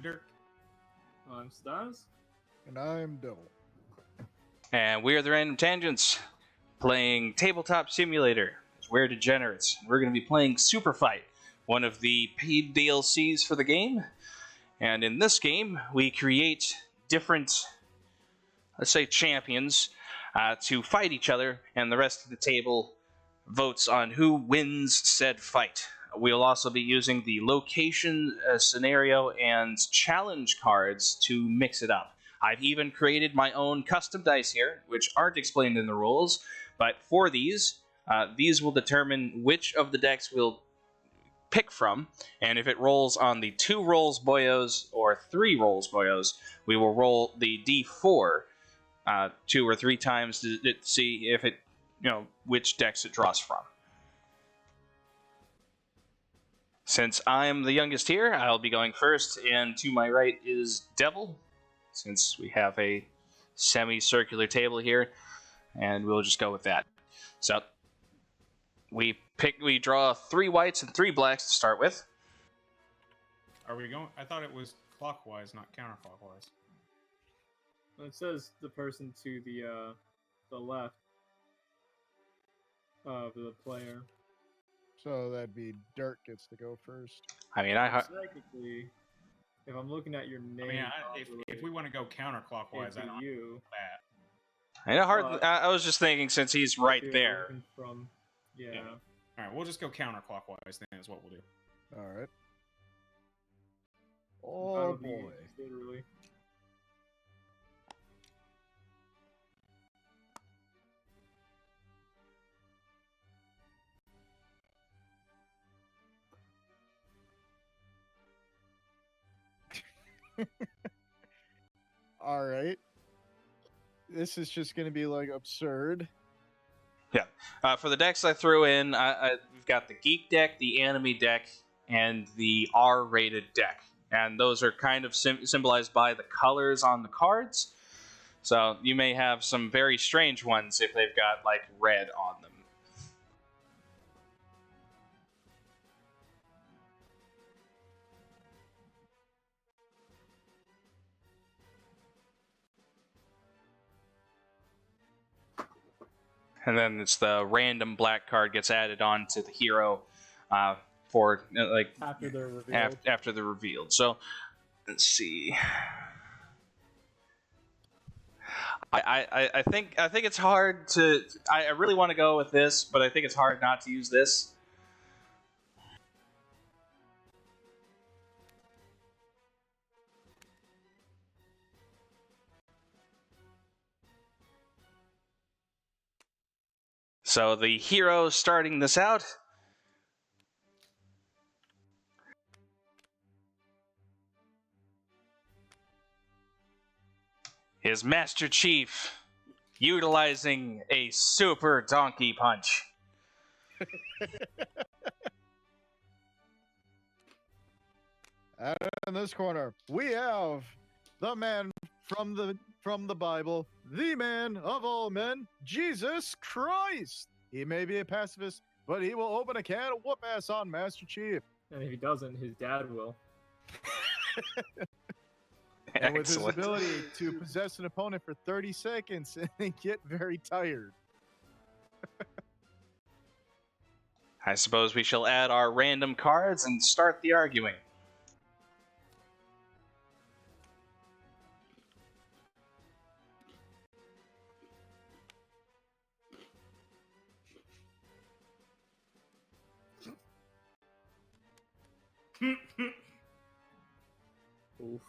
Dirk. I'm Stas. And I'm Devil. And we are the Random Tangents, playing Tabletop Simulator. We're Degenerates. We're going to be playing Superfight, one of the paid DLCs for the game. And in this game, we create different, let's say, champions to fight each other, and the rest of the table votes on who wins said fight. We'll also be using the location, scenario, and challenge cards to mix it up. I've even created my own custom dice here, which aren't explained in the rules, but for these will determine which of the decks we'll pick from, and if it rolls on the 2 rolls boyos or 3 rolls boyos, we will roll the d4 2 or 3 times to see if it, which decks it draws from. Since I'm the youngest here, I'll be going first, and to my right is Devil, since we have a semicircular table here, and we'll just go with that. So we draw 3 whites and 3 blacks to start with. Are we going? I thought it was clockwise, not counterclockwise. It says the person to the left of the player. So that'd be Dirk gets to go first. I mean, Technically, if I'm looking at your name, If we want to go counterclockwise, I don't you. that. I was just thinking, since he's right there. From, yeah. All right, we'll just go counterclockwise. Then is what we'll do. All right. Oh boy. Literally. All right. This is just going to be like absurd. Yeah. For the decks I threw in, we've got the Geek deck, the Anime deck, and the R-rated deck. And those are kind of symbolized by the colors on the cards. So you may have some very strange ones if they've got, like, red on them. And then it's the random black card gets added on to the hero for after they're revealed. After they're revealed. So let's see. I think it's hard to. I really want to go with this, but I think it's hard not to use this. So the hero starting this out is Master Chief, utilizing a super donkey punch. And in this corner, we have the man from the Bible, the man of all men, Jesus Christ. He may be a pacifist, but he will open a can of whoop ass on Master Chief. And if he doesn't, his dad will. And with his ability to possess an opponent for 30 seconds and get very tired. I suppose we shall add our random cards and start the arguing. Oof.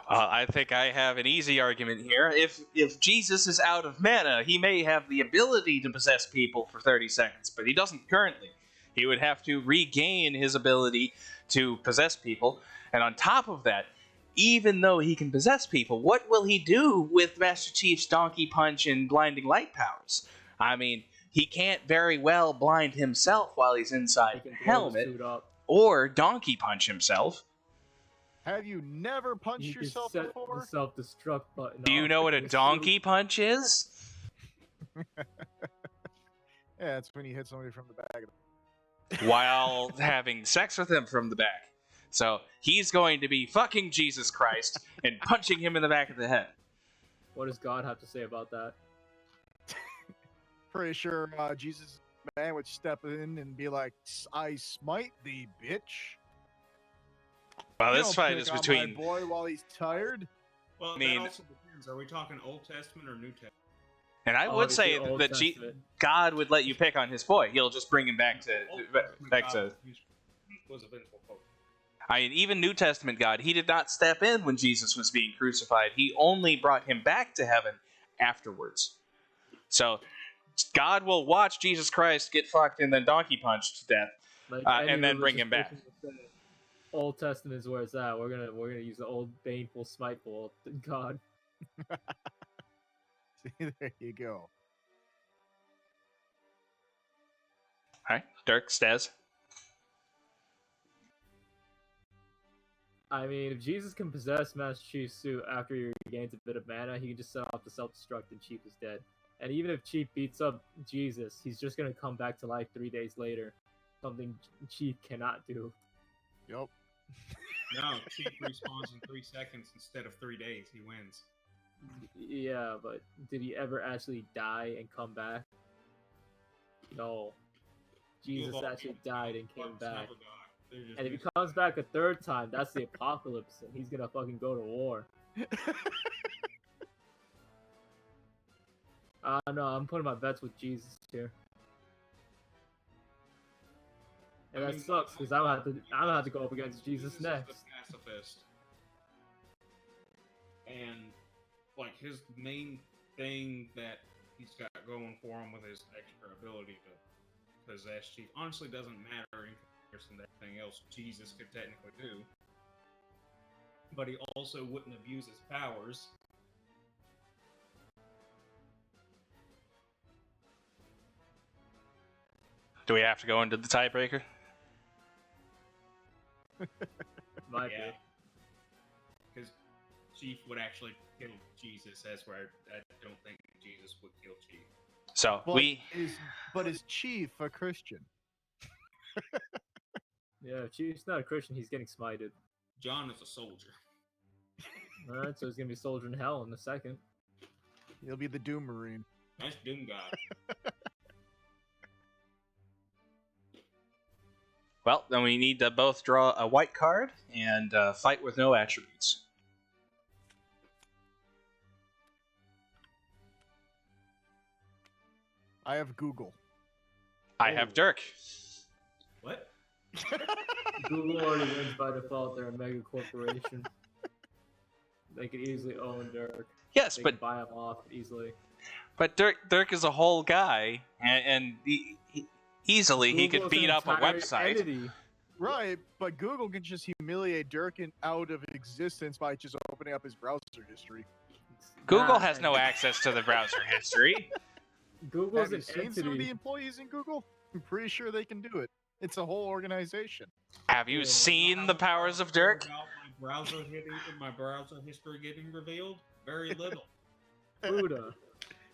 I think I have an easy argument here. If Jesus is out of mana, he may have the ability to possess people for 30 seconds, but he doesn't currently. He would have to regain his ability to possess people, and on top of that, even though he can possess people, what will he do with Master Chief's Donkey Punch and Blinding Light powers? I mean, he can't very well blind himself while he's inside the helmet, or Donkey Punch himself. Have you never punched yourself before? The self-destruct button. Do you know what a donkey punch is? Yeah, it's when you hit somebody from the back. While having sex with him from the back. So he's going to be fucking Jesus Christ and punching him in the back of the head. What does God have to say about that? Pretty sure Jesus man would step in and be like, "I smite thee, bitch." Well, You this don't fight pick is on between. my boy while he's tired. Well, I mean- that also depends. Are we talking Old Testament or New Testament? And I Oh, would it's say the Old that Testament. God would let you pick on his boy. He'll just bring him back to Old Testament back God to. was a vengeful foe. I mean, even New Testament God, he did not step in when Jesus was being crucified. He only brought him back to heaven afterwards. So God will watch Jesus Christ get fucked and then donkey punched to death, Like and any then bring religious him back. person would say, Old Testament is where it's at. We're gonna use the old baneful, smiteful God. See, there you go. All right, Dirk, Stez. I mean, if Jesus can possess Master Chief's suit after he regains a bit of mana, he can just set off the self-destruct and Chief is dead. And even if Chief beats up Jesus, he's just gonna come back to life 3 days later. Something Chief cannot do. Yep. No, Chief respawns in 3 seconds instead of 3 days. He wins. Yeah, but did he ever actually die and come back? No. Jesus Evil- actually died and came Bugs back. never die. They're just And if he comes back a third time, that's the apocalypse, and he's gonna fucking go to war. No, I'm putting my bets with Jesus here. And I that mean, sucks because I'm gonna have to go up against Jesus is next. the pacifist. And like his main thing that he's got going for him with his extra ability to possess Chief honestly doesn't matter in comparison to everything else Jesus could technically do. But he also wouldn't abuse his powers. Do we have to go into the tiebreaker? Might Yeah. Because Chief would actually kill Jesus. That's where I don't think Jesus would kill Chief. So But we. is Chief a Christian? be. Yeah, if Chief's not a Christian, he's getting smited. John is a soldier. Alright, so he's gonna be soldier in hell in a second. He'll be the Doom Marine. That's Doom God. Well, then we need to both draw a white card and fight with no attributes. I have Google. I have Dirk. What? Google already wins by default. They're a mega corporation. They could easily own Dirk. Yes, They but can buy him off easily. Dirk is a whole guy, and easily he could Google's beat an up a entire website. entity. Right, but Google can just humiliate Durkin out of existence by just opening up his browser history. Google Nah, has no access to the browser history. Google's Have you an seen some of the entity. employees in Google? I'm pretty sure they can do it. It's a whole organization. Have you seen the powers of Dirk? About my browser history getting revealed? Very little. Buddha.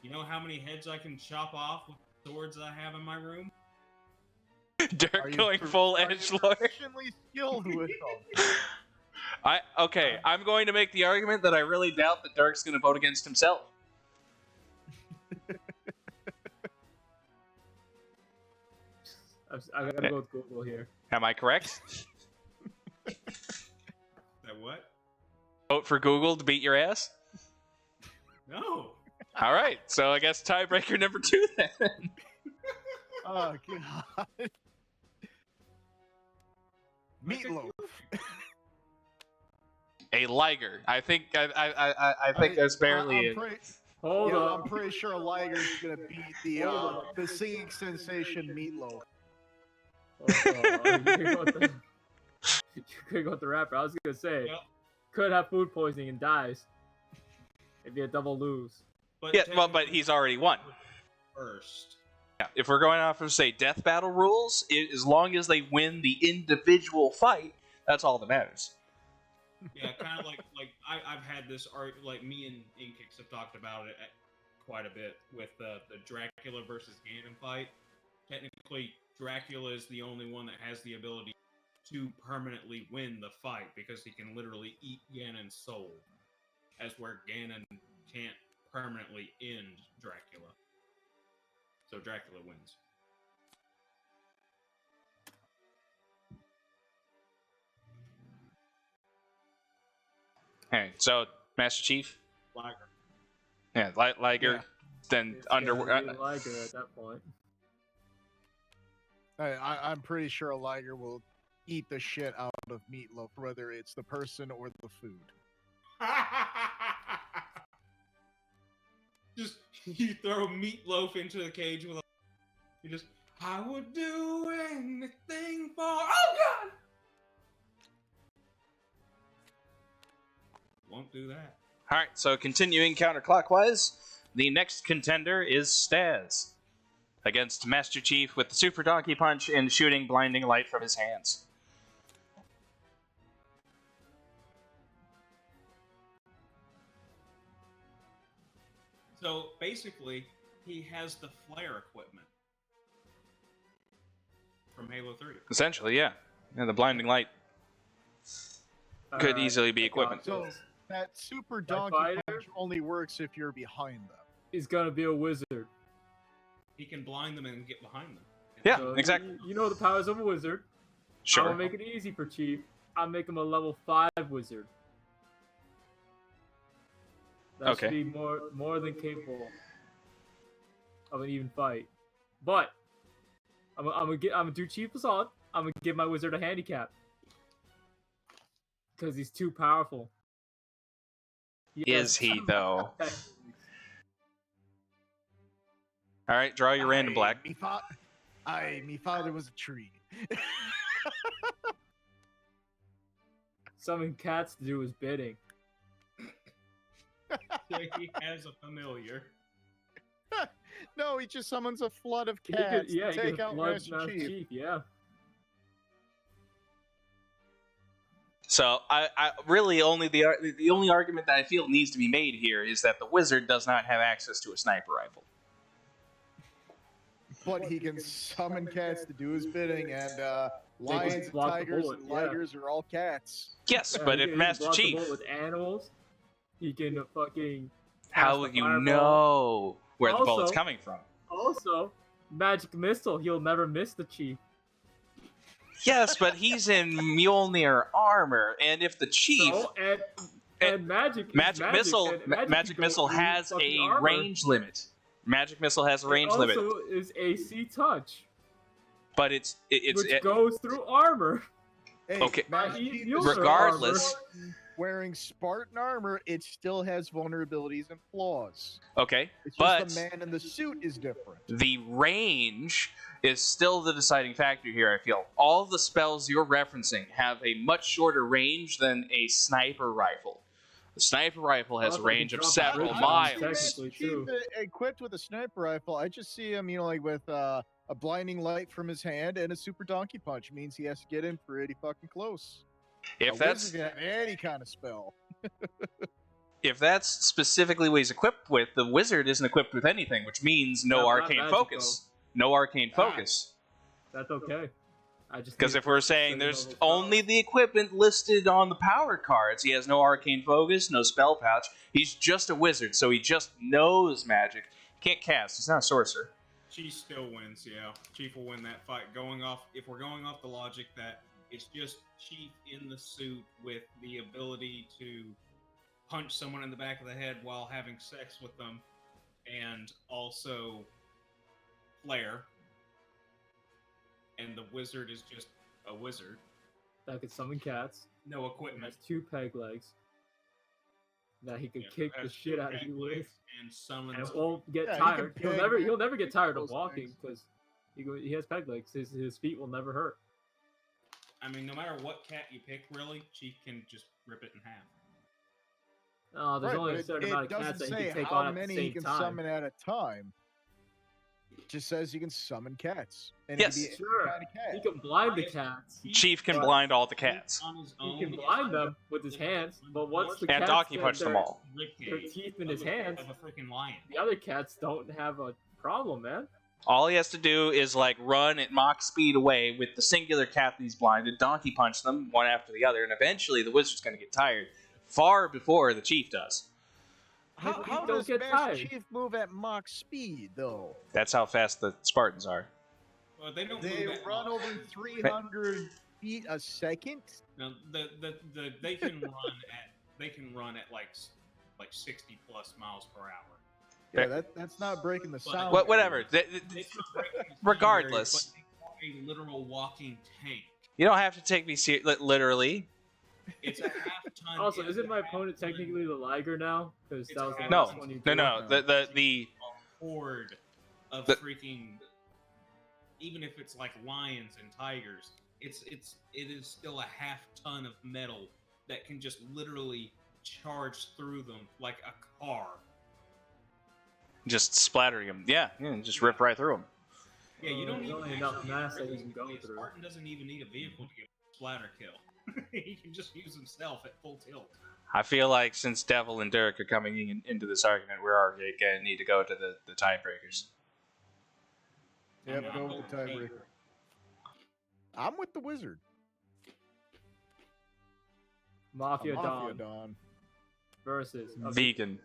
You know how many heads I can chop off with the swords I have in my room? Are Dirk you going pro- full are you edge lord. professionally skilled with them? I'm going to make the argument that I really doubt that Dirk's going to vote against himself. I gotta go with Google here. Am I correct? That what? Vote for Google to beat your ass? No. All right, so I guess tiebreaker number 2 then. Oh god. Meatloaf. A Liger. I think there's barely. I'm pretty, Hold yeah, up. I'm pretty sure Liger's gonna beat the singing sensation Meatloaf. You could go with the rapper. I was gonna say, Yep. could have food poisoning and dies. It'd be a double lose. But Yeah, well, but technically, he's already won. first. Yeah, if we're going off of, say, death battle rules, as long as they win the individual fight, that's all that matters. Yeah, kind of like I've had this art. Like me and Inkix have talked about it quite a bit with the Dracula versus Ganon fight. Technically, Dracula is the only one that has the ability to permanently win the fight because he can literally eat Ganon's soul, as where Ganon can't permanently end Dracula. So Dracula wins. Alright, so Master Chief? Liger. Yeah, Liger. Yeah. Then It's under. gotta be Liger at that point. I'm pretty sure Liger will eat the shit out of Meatloaf, whether it's the person or the food. Just you throw Meatloaf into the cage with a. You just. I would do anything for. Oh God! Won't do that. Alright, so continuing counterclockwise, the next contender is Staz. Against Master Chief with the Super Donkey Punch and shooting blinding light from his hands. So basically, he has the flare equipment from Halo 3. Essentially, yeah. And the blinding light could easily be I got equipment. So this. that super donkey Fighter? punch only works if you're behind them. He's gonna be a wizard. He can blind them and get behind them. Yeah, So exactly. You know the powers of a wizard. I'm Sure. gonna make it easy for Chief. I'll make him a level 5 wizard. That Okay. should be more than capable of an even fight. But I'm gonna do Chief a solid. I'm gonna give my wizard a handicap because he's too powerful. Is he, though? Alright, draw your random black. Me father was a tree. Summon cats to do his bidding. So he has a familiar. No, he just summons a flood of He cats could, yeah, to he take could out flood Master Chief. Yeah. So, I really only the only argument that I feel needs to be made here is that the wizard does not have access to a sniper rifle. But he can summon cats to do his bidding, and They lions, just and block the tigers, bullet, and yeah. ligers are all cats. Yes, Yeah, but he if can Master block the Chief, bullet with animals, he can fucking. how cast will a you fireball. know where the bullet's Also- coming from? Also, magic missile. He'll never miss the Chief. Yes, but he's in Mjolnir armor, and if the Chief... So, and magic. is Magic Missile, and magic Magic can go Missile through has fucking a armor. range limit. Magic Missile has a range It limit, also is AC touch, but it's which goes through armor. Hey, Okay. Master He- Chief you'll is Regardless- wearing Spartan armor, it still has vulnerabilities and flaws. okay, It's but just the man in the suit is different. the range is still the deciding factor here. I feel all the spells you're referencing have a much shorter range than a sniper rifle. The sniper rifle has a Also, range he of dropped several that miles. range technically, too. Equipped with a sniper rifle, I just see him, like with a blinding light from his hand and a super donkey punch. Means he has to get in pretty fucking close. If A that's wizard can have any kind of spell. if that's specifically what he's equipped with, the wizard isn't equipped with anything, which means no Yeah, not arcane magic, focus. No arcane Ah. focus. That's okay. I just Because need if we're to saying send there's level only the equipment listed on the power cards, he has no arcane focus, no spell pouch. He's just a wizard, so he just knows magic. He can't cast. He's not a sorcerer. Chief still wins, yeah. Chief will win that fight. If we're going off the logic that it's just Chief in the suit with the ability to punch someone in the back of the head while having sex with them, and also flare, and the wizard is just a wizard, that could summon cats. no Has equipment. 2 peg legs that he could Yeah, kick the has shit out of back you with, legs and summons. and won't get Yeah, he can tired. peg He'll never get tired of those walking legs. because he has peg legs. His feet will never hurt. I mean, no matter what cat you pick, really, Chief can just rip it in half. There's Right, only but a certain it amount of doesn't cats that he say can take how on at the many same he can time. summon at a time. It just says he can summon cats. And Yes. it can be Sure. any kind of cat. He can blind the cats. Chief can But- blind all the cats. On his He own, can blind them with his hands, but once the And cats donkey get punch them their- all. their teeth in his hands, of a freaking lion. the other cats don't have a problem, man. All he has to do is like run at Mach speed away with the singular cat that he's blinded, donkey punch them one after the other, and eventually the wizard's going to get tired far before the chief does. How Don't does get Master tired. Chief move at Mach speed, though? That's how fast the Spartans are. Well, they don't They move at run Mach. over 300 feet a second? No, they can run at like 60 plus miles per hour. Yeah, that's not breaking the sound. Whatever. It's not breaking the sound Regardless. barrier, but they are a literal walking tank. You don't have to take me literally. It's a half-ton. Also, isn't my opponent technically the Liger now? Because that was the No, last one you no. drew. The horde of The- freaking. Even if it's like lions and tigers, it is still a half-ton of metal that can just literally charge through them like a car. just splattering him. Yeah, just rip right through him. Yeah, you don't There's need only to enough actually mass that really you can go quickly. through. Spartan doesn't even need a vehicle to get a splatter kill. He can just use himself at full tilt. I feel like since Devil and Dirk are coming into this argument, we're already going to need to go to the tiebreakers. Yep, I'm go with the going tiebreaker. Vader. I'm with the wizard. Mafia Mafia Don Don. versus Vegan.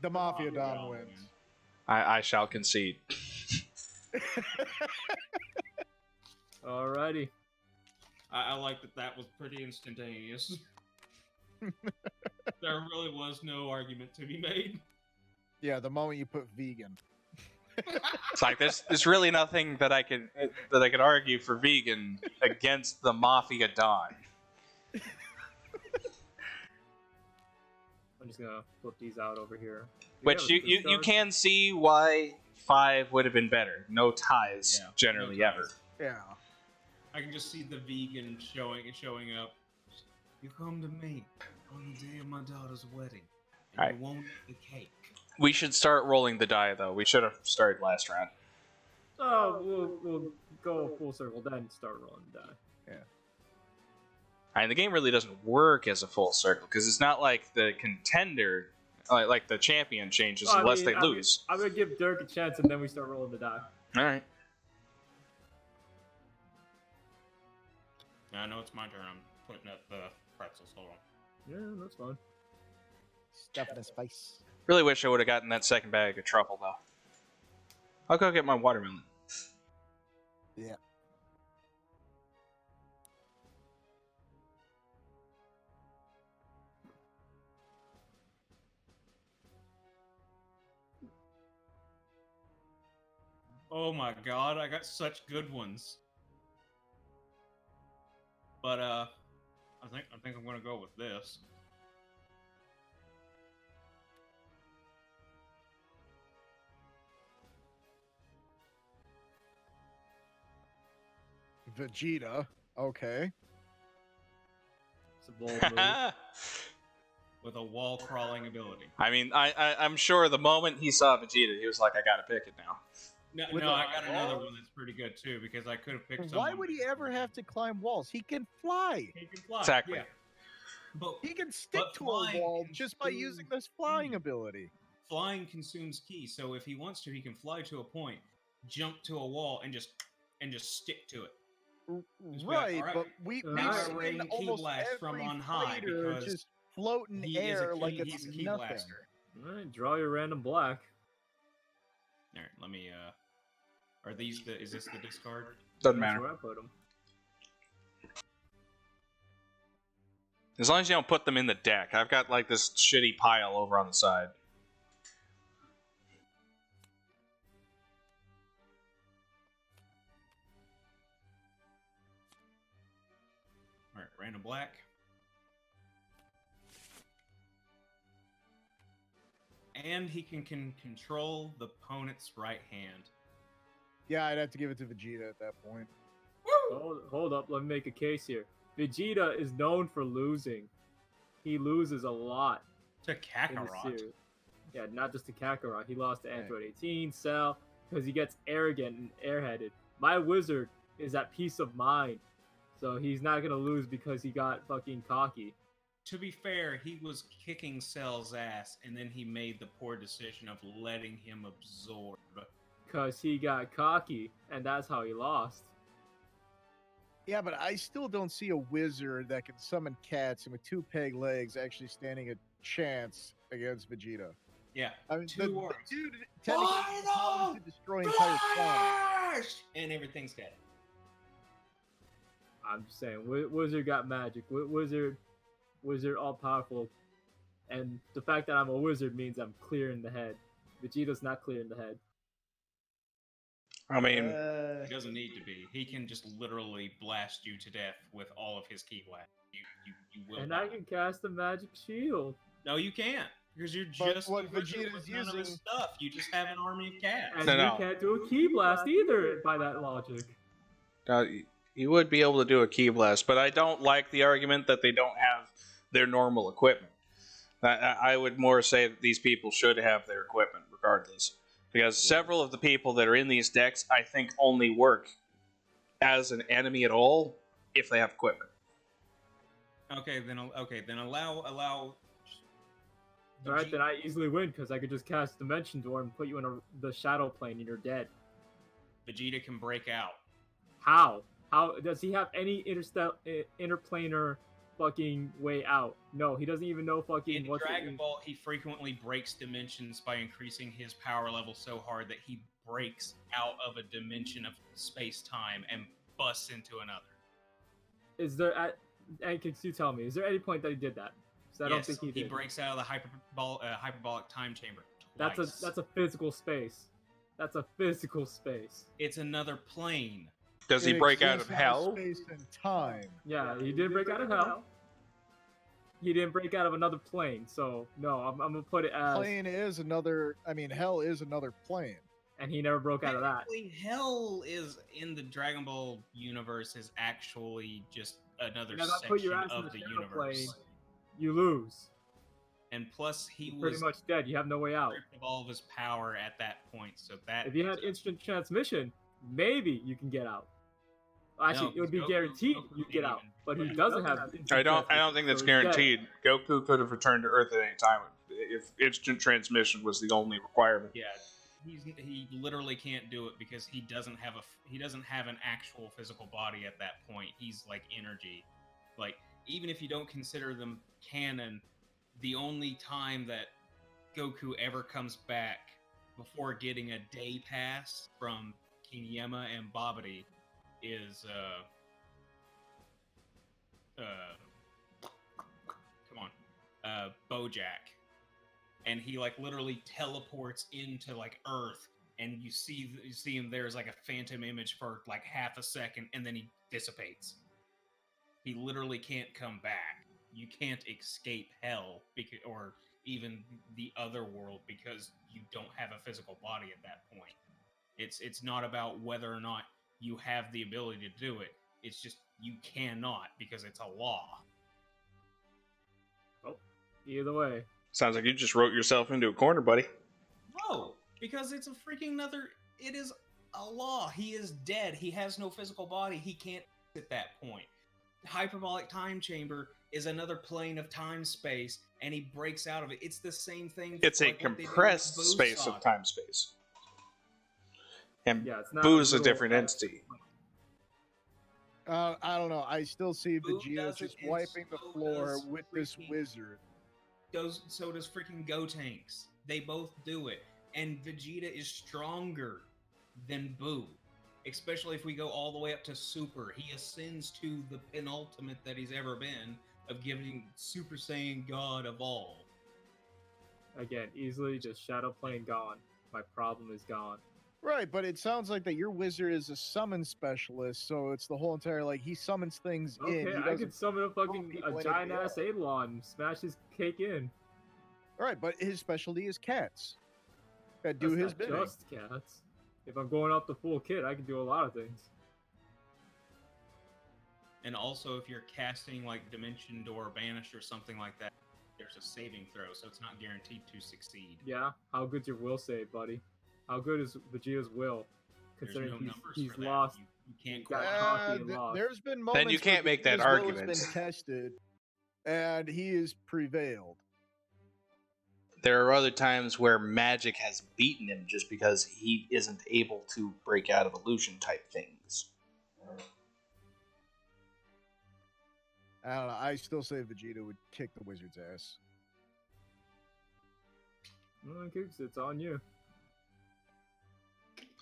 The Mafia Don Don wins. wins. I shall concede. Alrighty. I like that was pretty instantaneous. There really was no argument to be made. Yeah, the moment you put vegan. It's like there's really nothing that I can argue for Vegan against the Mafia Don. I'm just gonna flip these out over here. Which We you have a two-star. can see why 5 would have been better. No ties, Yeah, generally, no ties. ever. Yeah. I can just see the vegan showing up. You come to me on the day of my daughter's wedding, and Alright. you won't eat the cake. We should start rolling the die, though. We should have started last round. Oh, we'll go full circle then start rolling the die. And the game really doesn't work as a full circle, because it's not like the contender, like the champion changes Well, I unless mean, they I mean, lose. I'm gonna give Dirk a chance and then we start rolling the die. Alright. Now I know it's my turn. I'm putting up the pretzels. Hold on. Yeah, that's fine. Stuff in his face. Really wish I would have gotten that second bag of truffle, though. I'll go get my watermelon. Yeah. Oh my god, I got such good ones. But I think I'm gonna go with this. Vegeta. Okay. It's a bold move. With a wall crawling ability. I mean, I'm sure the moment he saw Vegeta, he was like, I gotta pick it now. With No, a I got another wall? one that's pretty good too because I could have picked someone. Why would he ever have to climb walls? He can fly. He can fly. Exactly. Yeah. But He can stick But to a flying wall can just by still- using this flying ability. flying consumes ki, so if he wants to, he can fly to a point, jump to a wall, and just stick to it. Just be like, Right, "Alright, but we've now seen rain ki almost blast from every on high fighter because just float in He is air a like key, it's he's a key nothing. blaster. Alright, draw your random black. All right, let me. Are these the? Is this the discard? Doesn't That's matter. where I put 'em. As long as you don't put them in the deck. I've got like this shitty pile over on the side. All right, random black. And he can control the opponent's right hand. Yeah, I'd have to give it to Vegeta at that point. Hold up, let me make a case here. Vegeta is known for losing. He loses a lot To in the Kakarot. series. Yeah, not just to Kakarot. He lost to Android 18, Cell, because he gets arrogant and airheaded. My wizard is at peace of mind. So he's not gonna lose because he got fucking cocky. To be fair, he was kicking Cell's ass, and then he made the poor decision of letting him absorb. Because he got cocky, and that's how he lost. Yeah, but I still don't see a wizard that can summon cats and with 2 peg legs actually standing a chance against Vegeta. Yeah. I mean, Two the words. dude technically has the power Final to destroy entire planets. Flash! And everything's dead. I'm just saying, Wizard got magic. Wizard all powerful, and the fact that I'm a wizard means I'm clear in the head. Vegeta's not clear in the head. I mean, He doesn't need to be. He can just literally blast you to death with all of his ki blast. You will. And not. I can cast a magic shield. No, you can't. Because you're But just what a wizard Vegeta's with none of his using- stuff. You just have an army of cats. And No. you can't do a key blast either by that logic. you would be able to do a key blast, but I don't like the argument that they don't have their normal equipment. I would more say that these people should have their equipment regardless. Because several of the people that are in these decks, I think, only work as an enemy at all if they have equipment. Okay, then allow. Alright, then I easily win because I could just cast Dimension Door and put you in the shadow plane and you're dead. Vegeta can break out. How? How does he have any interplanar fucking way out? No, he doesn't even know fucking In what Dragon Ball, he frequently breaks dimensions by increasing his power level so hard that he breaks out of a dimension of space-time and busts into another. Is there and can you tell me, is there any point that he did that? Because I don't think he did. He breaks out of the hyperbolic time chamber twice. That's a physical space. That's a physical space. It's another plane. Does he It break out exists of in hell? Space and time. Yeah, he did break out of hell. He didn't break out of another plane, so no, I'm gonna put it as. Plane is another. I mean, hell is another plane. And he never broke out of that. Technically, Hell is in the Dragon Ball universe is actually just another Now that put your section ass in of the the shadow universe. plane, you lose. And plus, he You're was pretty much dead. You have no way out. stripped of all of his power at that point. So that If you had instant transmission, maybe you can get out. Actually, No, it would be Goku- guaranteed Goku you can't get out. even- But he doesn't have. instant I don't transmission, think that's so he's dead. guaranteed. Goku could have returned to Earth at any time if instant transmission was the only requirement. Yeah, he literally can't do it because he doesn't have an actual physical body at that point. He's like energy. Like even if you don't consider them canon, the only time that Goku ever comes back before getting a day pass from King Yema and Babidi is Bojack. And he like literally teleports into like Earth, and you see him there as like a phantom image for like half a second, and then he dissipates. He literally can't come back. You can't escape hell or even the other world because you don't have a physical body at that point. It's not about whether or not you have the ability to do it. It's just you cannot because it's a law. Either way. Sounds like you just wrote yourself into a corner, buddy. No, because it's a freaking another. It is a law. He is dead. He has no physical body. He can't at that point. Hyperbolic time chamber is another plane of time space, and he breaks out of it. It's the same thing. It's a like what they did with compressed Boo space Saga. of time space. And Yeah, it's not Boo's a real- different entity. I don't know. I still see Boo Vegeta does just it, and wiping the so floor does with this freaking- wizard. So does freaking Gotenks. They both do it. And Vegeta is stronger than Boo. Especially if we go all the way up to Super. He ascends to the penultimate that he's ever been of giving Super Saiyan God of all. Again, easily just shadow plane gone. My problem is gone. Right, but it sounds like that your wizard is a summon specialist, so it's the whole entire like he summons things in. Okay, He I doesn't. could summon a fucking people in giant it, ass Eidolon and smash his cake in. Right, but his specialty is cats that do That's his not bidding. just cats. If I'm going up the full kit, I can do a lot of things. And also, if you're casting like Dimension Door, Banish, or something like that, there's a saving throw, so it's not guaranteed to succeed. Yeah, how good's your will save, buddy? How good is Vegeta's will? There's Considering no numbers he's for that. lost. You can't got quantify. cocky and lost. There's been moments Then you where can't make that Vegeta's will argument. has been tested, and he has prevailed. there are other times where magic has beaten him just because he isn't able to break out of illusion type things. I don't know. I still say Vegeta would kick the wizard's ass. Okay, so it's on you.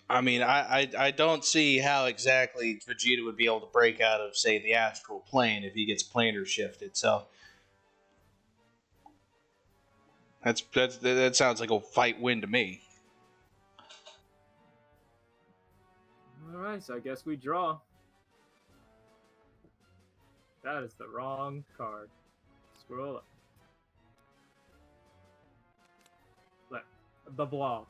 I mean, I don't see how exactly Vegeta would be able to break out of, say, the astral plane if he gets planar shifted. So that sounds like a fight win to me. All right, so I guess we draw. That is the wrong card. Scroll up. Look, the blob.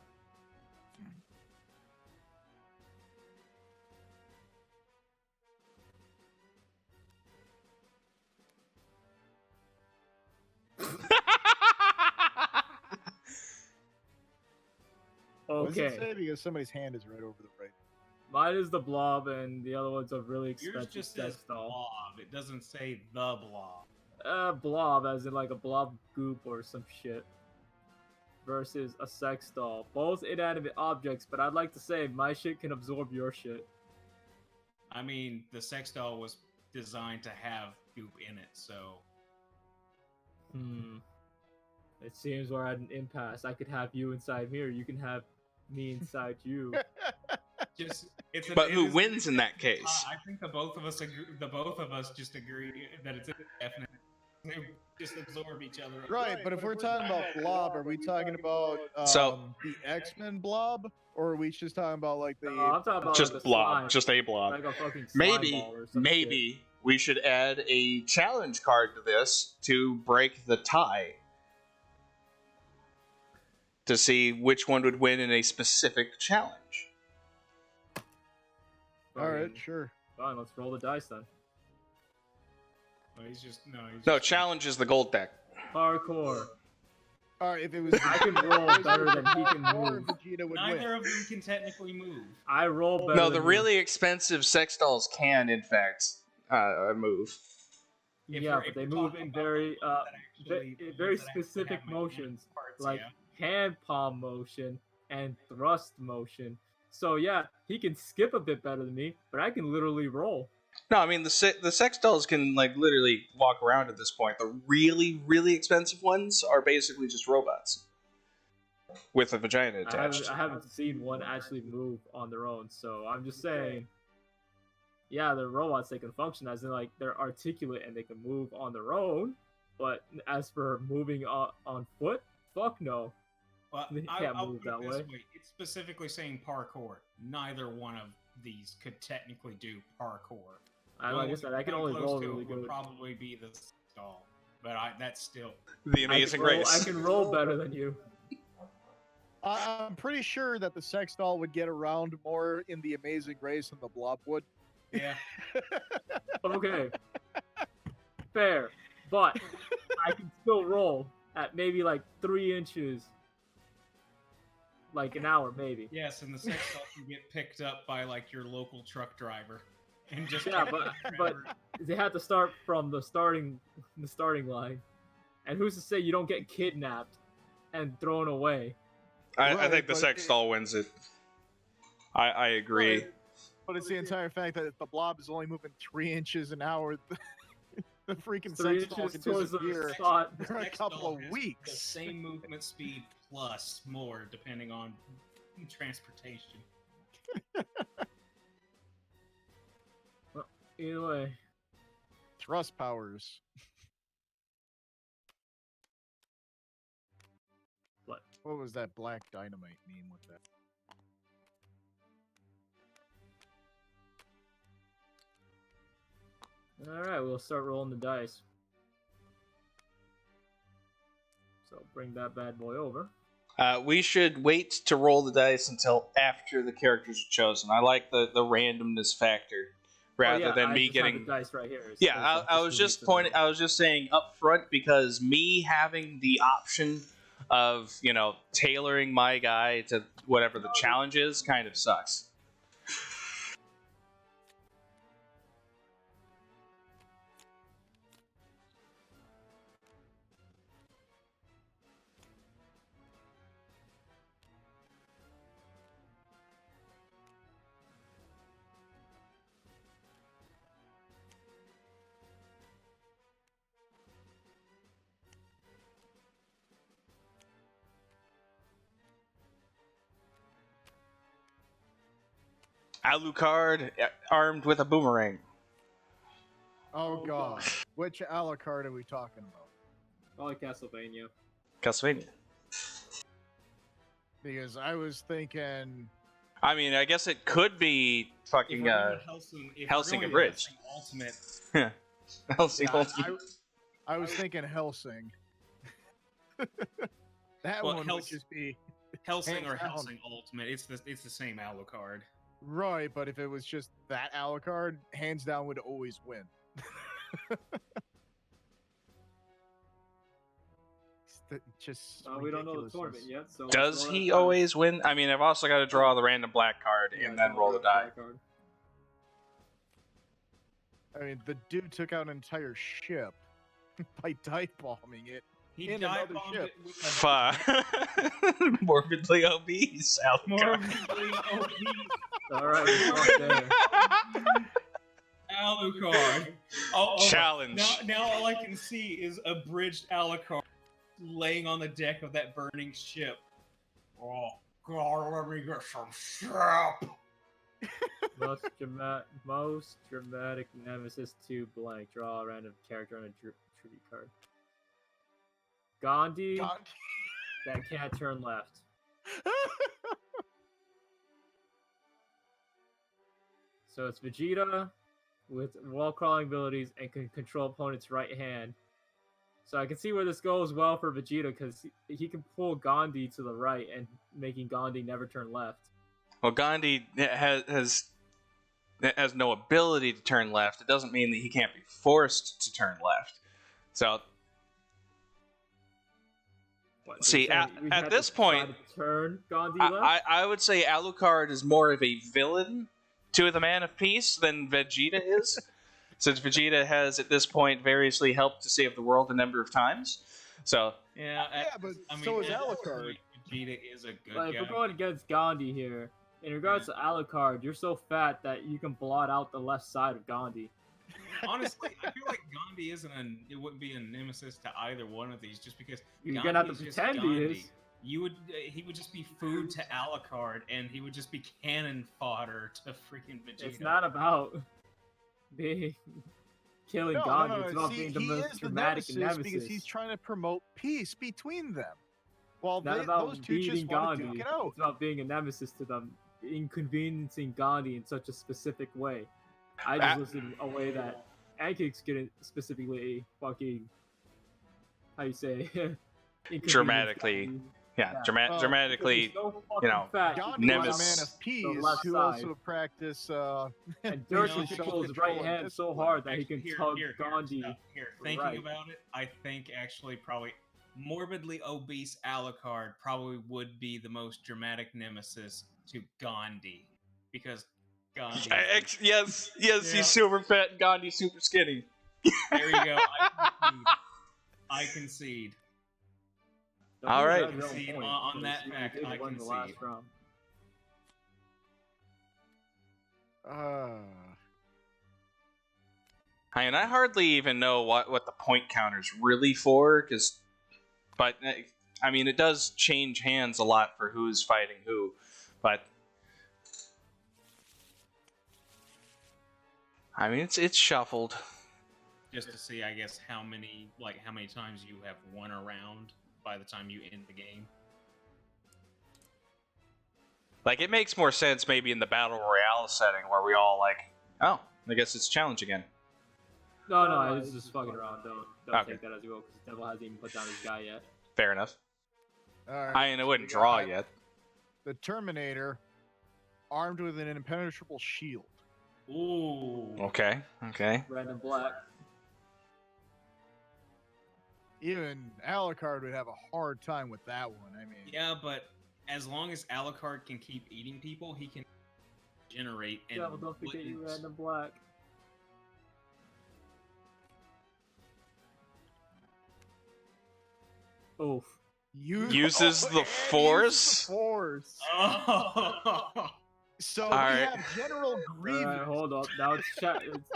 What does it Okay, say? Because somebody's hand is right over the right. mine is the blob, and the other one's a really Yours expensive just sex says doll. blob. It doesn't say the blob. Blob, as in like a blob goop or some shit. Versus a sex doll. Both inanimate objects, but I'd like to say my shit can absorb your shit. I mean, the sex doll was designed to have goop in it, so It seems we're at an impasse. I could have you inside me, or you can have me inside you. just it's. But who wins in that case? I think the both of us agree. The both of us just agree that it's indefinite. They just absorb each other. Right, but if we're talking about blob, are we talking about the X-Men blob, or are we just talking about like the? I'm talking about Just like a blob, slime, just a blob. like a fucking slime Maybe, ball or some shit. maybe we should add a challenge card to this to break the tie. To see which one would win in a specific challenge. All right, sure. Fine, let's roll the dice then. No, challenge is the gold deck. Parkour. All right, if it was, I can roll better than he can move. Vegeta would Neither win. of them can technically move. I roll better. No, than the you. really expensive sex dolls can, in fact, move. Yeah, but they move in very specific motions, like hand palm motion and thrust motion. So yeah, he can skip a bit better than me, but I can literally roll. No, I mean the sex dolls can like literally walk around at this point. The really, really expensive ones are basically just robots with a vagina attached. I haven't seen one actually move on their own, so I'm just saying. Yeah, they're robots. They can function as in like they're articulate and they can move on their own. But as for moving on foot, fuck no. Well, They can't move that way. It's specifically saying parkour. Neither one of these could technically do parkour. Like I said, I can only roll really would good. probably be the stall, but that's still The Amazing Race. I can roll better than you. I'm pretty sure that the sex doll would get around more in the Amazing Race than the blob would. yeah. Okay. Fair. But I can still roll at maybe like 3 inches. Like an hour, maybe. Yes, and the sex doll can get picked up by like your local truck driver, and just Yeah, but they have to start from the starting line. And who's to say you don't get kidnapped and thrown away? I think the sex doll wins it. I agree. But it's the entire fact that if the blob is only moving 3 inches an hour, the freaking 3 sex doll inches can towards the disappear spot. for a sex couple doll of has weeks. The same movement speed plus more, depending on transportation. Well, either way. Thrust powers. What was that black dynamite mean with that? Alright, we'll start rolling the dice. So bring that bad boy over. We should wait to roll the dice until after the characters are chosen. I like the randomness factor rather than me getting the dice right here. I was just pointing. I was just saying up front because me having the option of tailoring my guy to whatever the challenge is kind of sucks. Alucard armed with a boomerang. Oh god. Which Alucard are we talking about? Probably Castlevania. Castlevania. Because I was thinking I mean, I guess it could be fucking Helsing and Bridge. Ultimate. Helsing yeah, Ultimate. I was thinking Helsing. That Well, one would just be Helsing hands or down. Helsing Ultimate. It's the same Alucard. right, but if it was just that Alucard, hands down would always win. Just We don't know the tournament ridiculousness. yet, so Does roll he that die. always win? I mean, I've also got to draw the random black card Yeah, and then so roll the die. black card. I mean, the dude took out an entire ship by dive bombing it. He In dive another bombed ship. it with Fuck. Morbidly obese. a Alucard. morbidly obese Alright, we're right there. Alucard. Oh, Challenge. Now all I can see is a bridged Alucard laying on the deck of that burning ship. Oh God, let me get some soup. Most dramatic nemesis to blank. Draw a random character on a tribute card. Gandhi that can't turn left. So it's Vegeta with wall crawling abilities and can control opponent's right hand. So I can see where this goes well for Vegeta because he can pull Gandhi to the right and making Gandhi never turn left. Well, Gandhi has no ability to turn left. It doesn't mean that he can't be forced to turn left. So, What, see, you're saying we at have this to try point, to turn Gandhi left? I would say Alucard is more of a villain to the Man of Peace than Vegeta is, since Vegeta has, at this point, variously helped to save the world a number of times. So, Yeah, but I mean, so is at this Alucard. point, Vegeta is a good But if guy. we're going against Gandhi here, in regards to Alucard, you're so fat that you can blot out the left side of Gandhi. Honestly, I feel like Gandhi it wouldn't be a nemesis to either one of these, just because You're Gandhi gonna have to is just pretend he Gandhi. is. He would just be food to Alucard, and he would just be cannon fodder to freaking Vegeta. It's not about killing Gandhi. It's about See, being the he most is dramatic the nemesis because nemesis. he's trying to promote peace between them. While Not those about two just beating want to Gandhi. duke it out. It's about being a nemesis to them, inconveniencing Gandhi in such a specific way. I just listed a way that Anki's getting specifically fucking, how you say, inconvenience dramatically, Gandhi. yeah, Well, dramatically, He's so you fucking know, fat, Gandhi Nemesis. was a man of peace left who side. also practiced and Dirk You know, can control his right hand so hard that he can tug Gandhi. Thinking right. about it, I think actually probably morbidly obese Alucard probably would be the most dramatic nemesis to Gandhi, because Gandhi. yes, Yeah. he's super fat and Gandhi's super skinny. There you go. I concede. All right. Concede on that fact. I won the last concede. round. And I hardly even know what the point counter's really for, but I mean, it does change hands a lot for who's fighting who, but I mean, it's shuffled. Just to see, I guess, how many times you have won a round by the time you end the game. Like, it makes more sense maybe in the Battle Royale setting where we all like, oh, I guess it's challenge again. No, it's just fucking around. Don't Okay. take that as you will, because Devil hasn't even put down his guy yet. Fair enough. Alright, I mean, it wouldn't we draw got yet. The Terminator, armed with an impenetrable shield. Ooh. Okay. Red and black. Even Alucard would have a hard time with that one. I mean, Yeah, but as long as Alucard can keep eating people, he can generate and Devil, don't forget you wouldn't- red and black. Oof. Uses the and uses Force? the Force. Oh. So All we right. have General Grievous. Alright, hold up. Now it's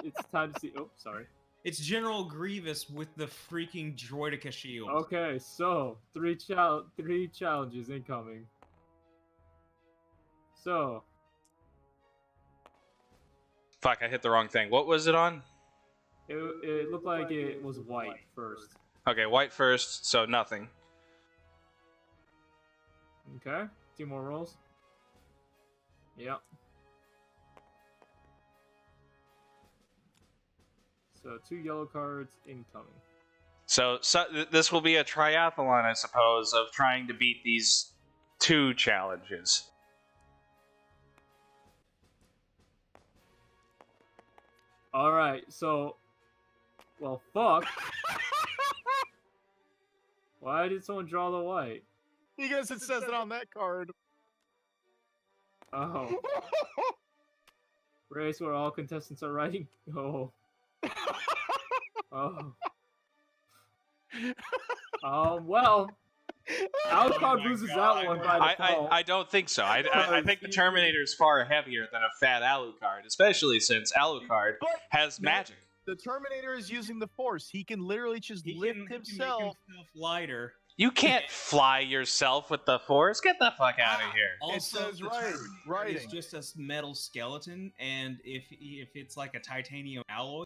it's time to see. Oh, sorry. It's General Grievous with the freaking Droideka shield. Okay, so three challenges incoming. So Fuck, I hit the wrong thing. What was it on? It looked like it was white first. Okay, white first, so nothing. Okay, 2 more rolls. Yep. So 2 yellow cards incoming. So this will be a triathlon, I suppose, of trying to beat these 2 challenges. All right, so, well, fuck. Why did someone draw the white? Because it says it on that card. Oh, race where all contestants are writing. Oh, oh. Well, Alucard loses that one by default. I don't think so. I think the Terminator is far heavier than a fat Alucard, especially since Alucard has magic. The Terminator is using the Force. He can literally just lift himself. He can make himself lighter. You can't fly yourself with the Force. Get the fuck out of here. Also, It says the right, Terminator writing. is just a metal skeleton, and if it's like a titanium alloy,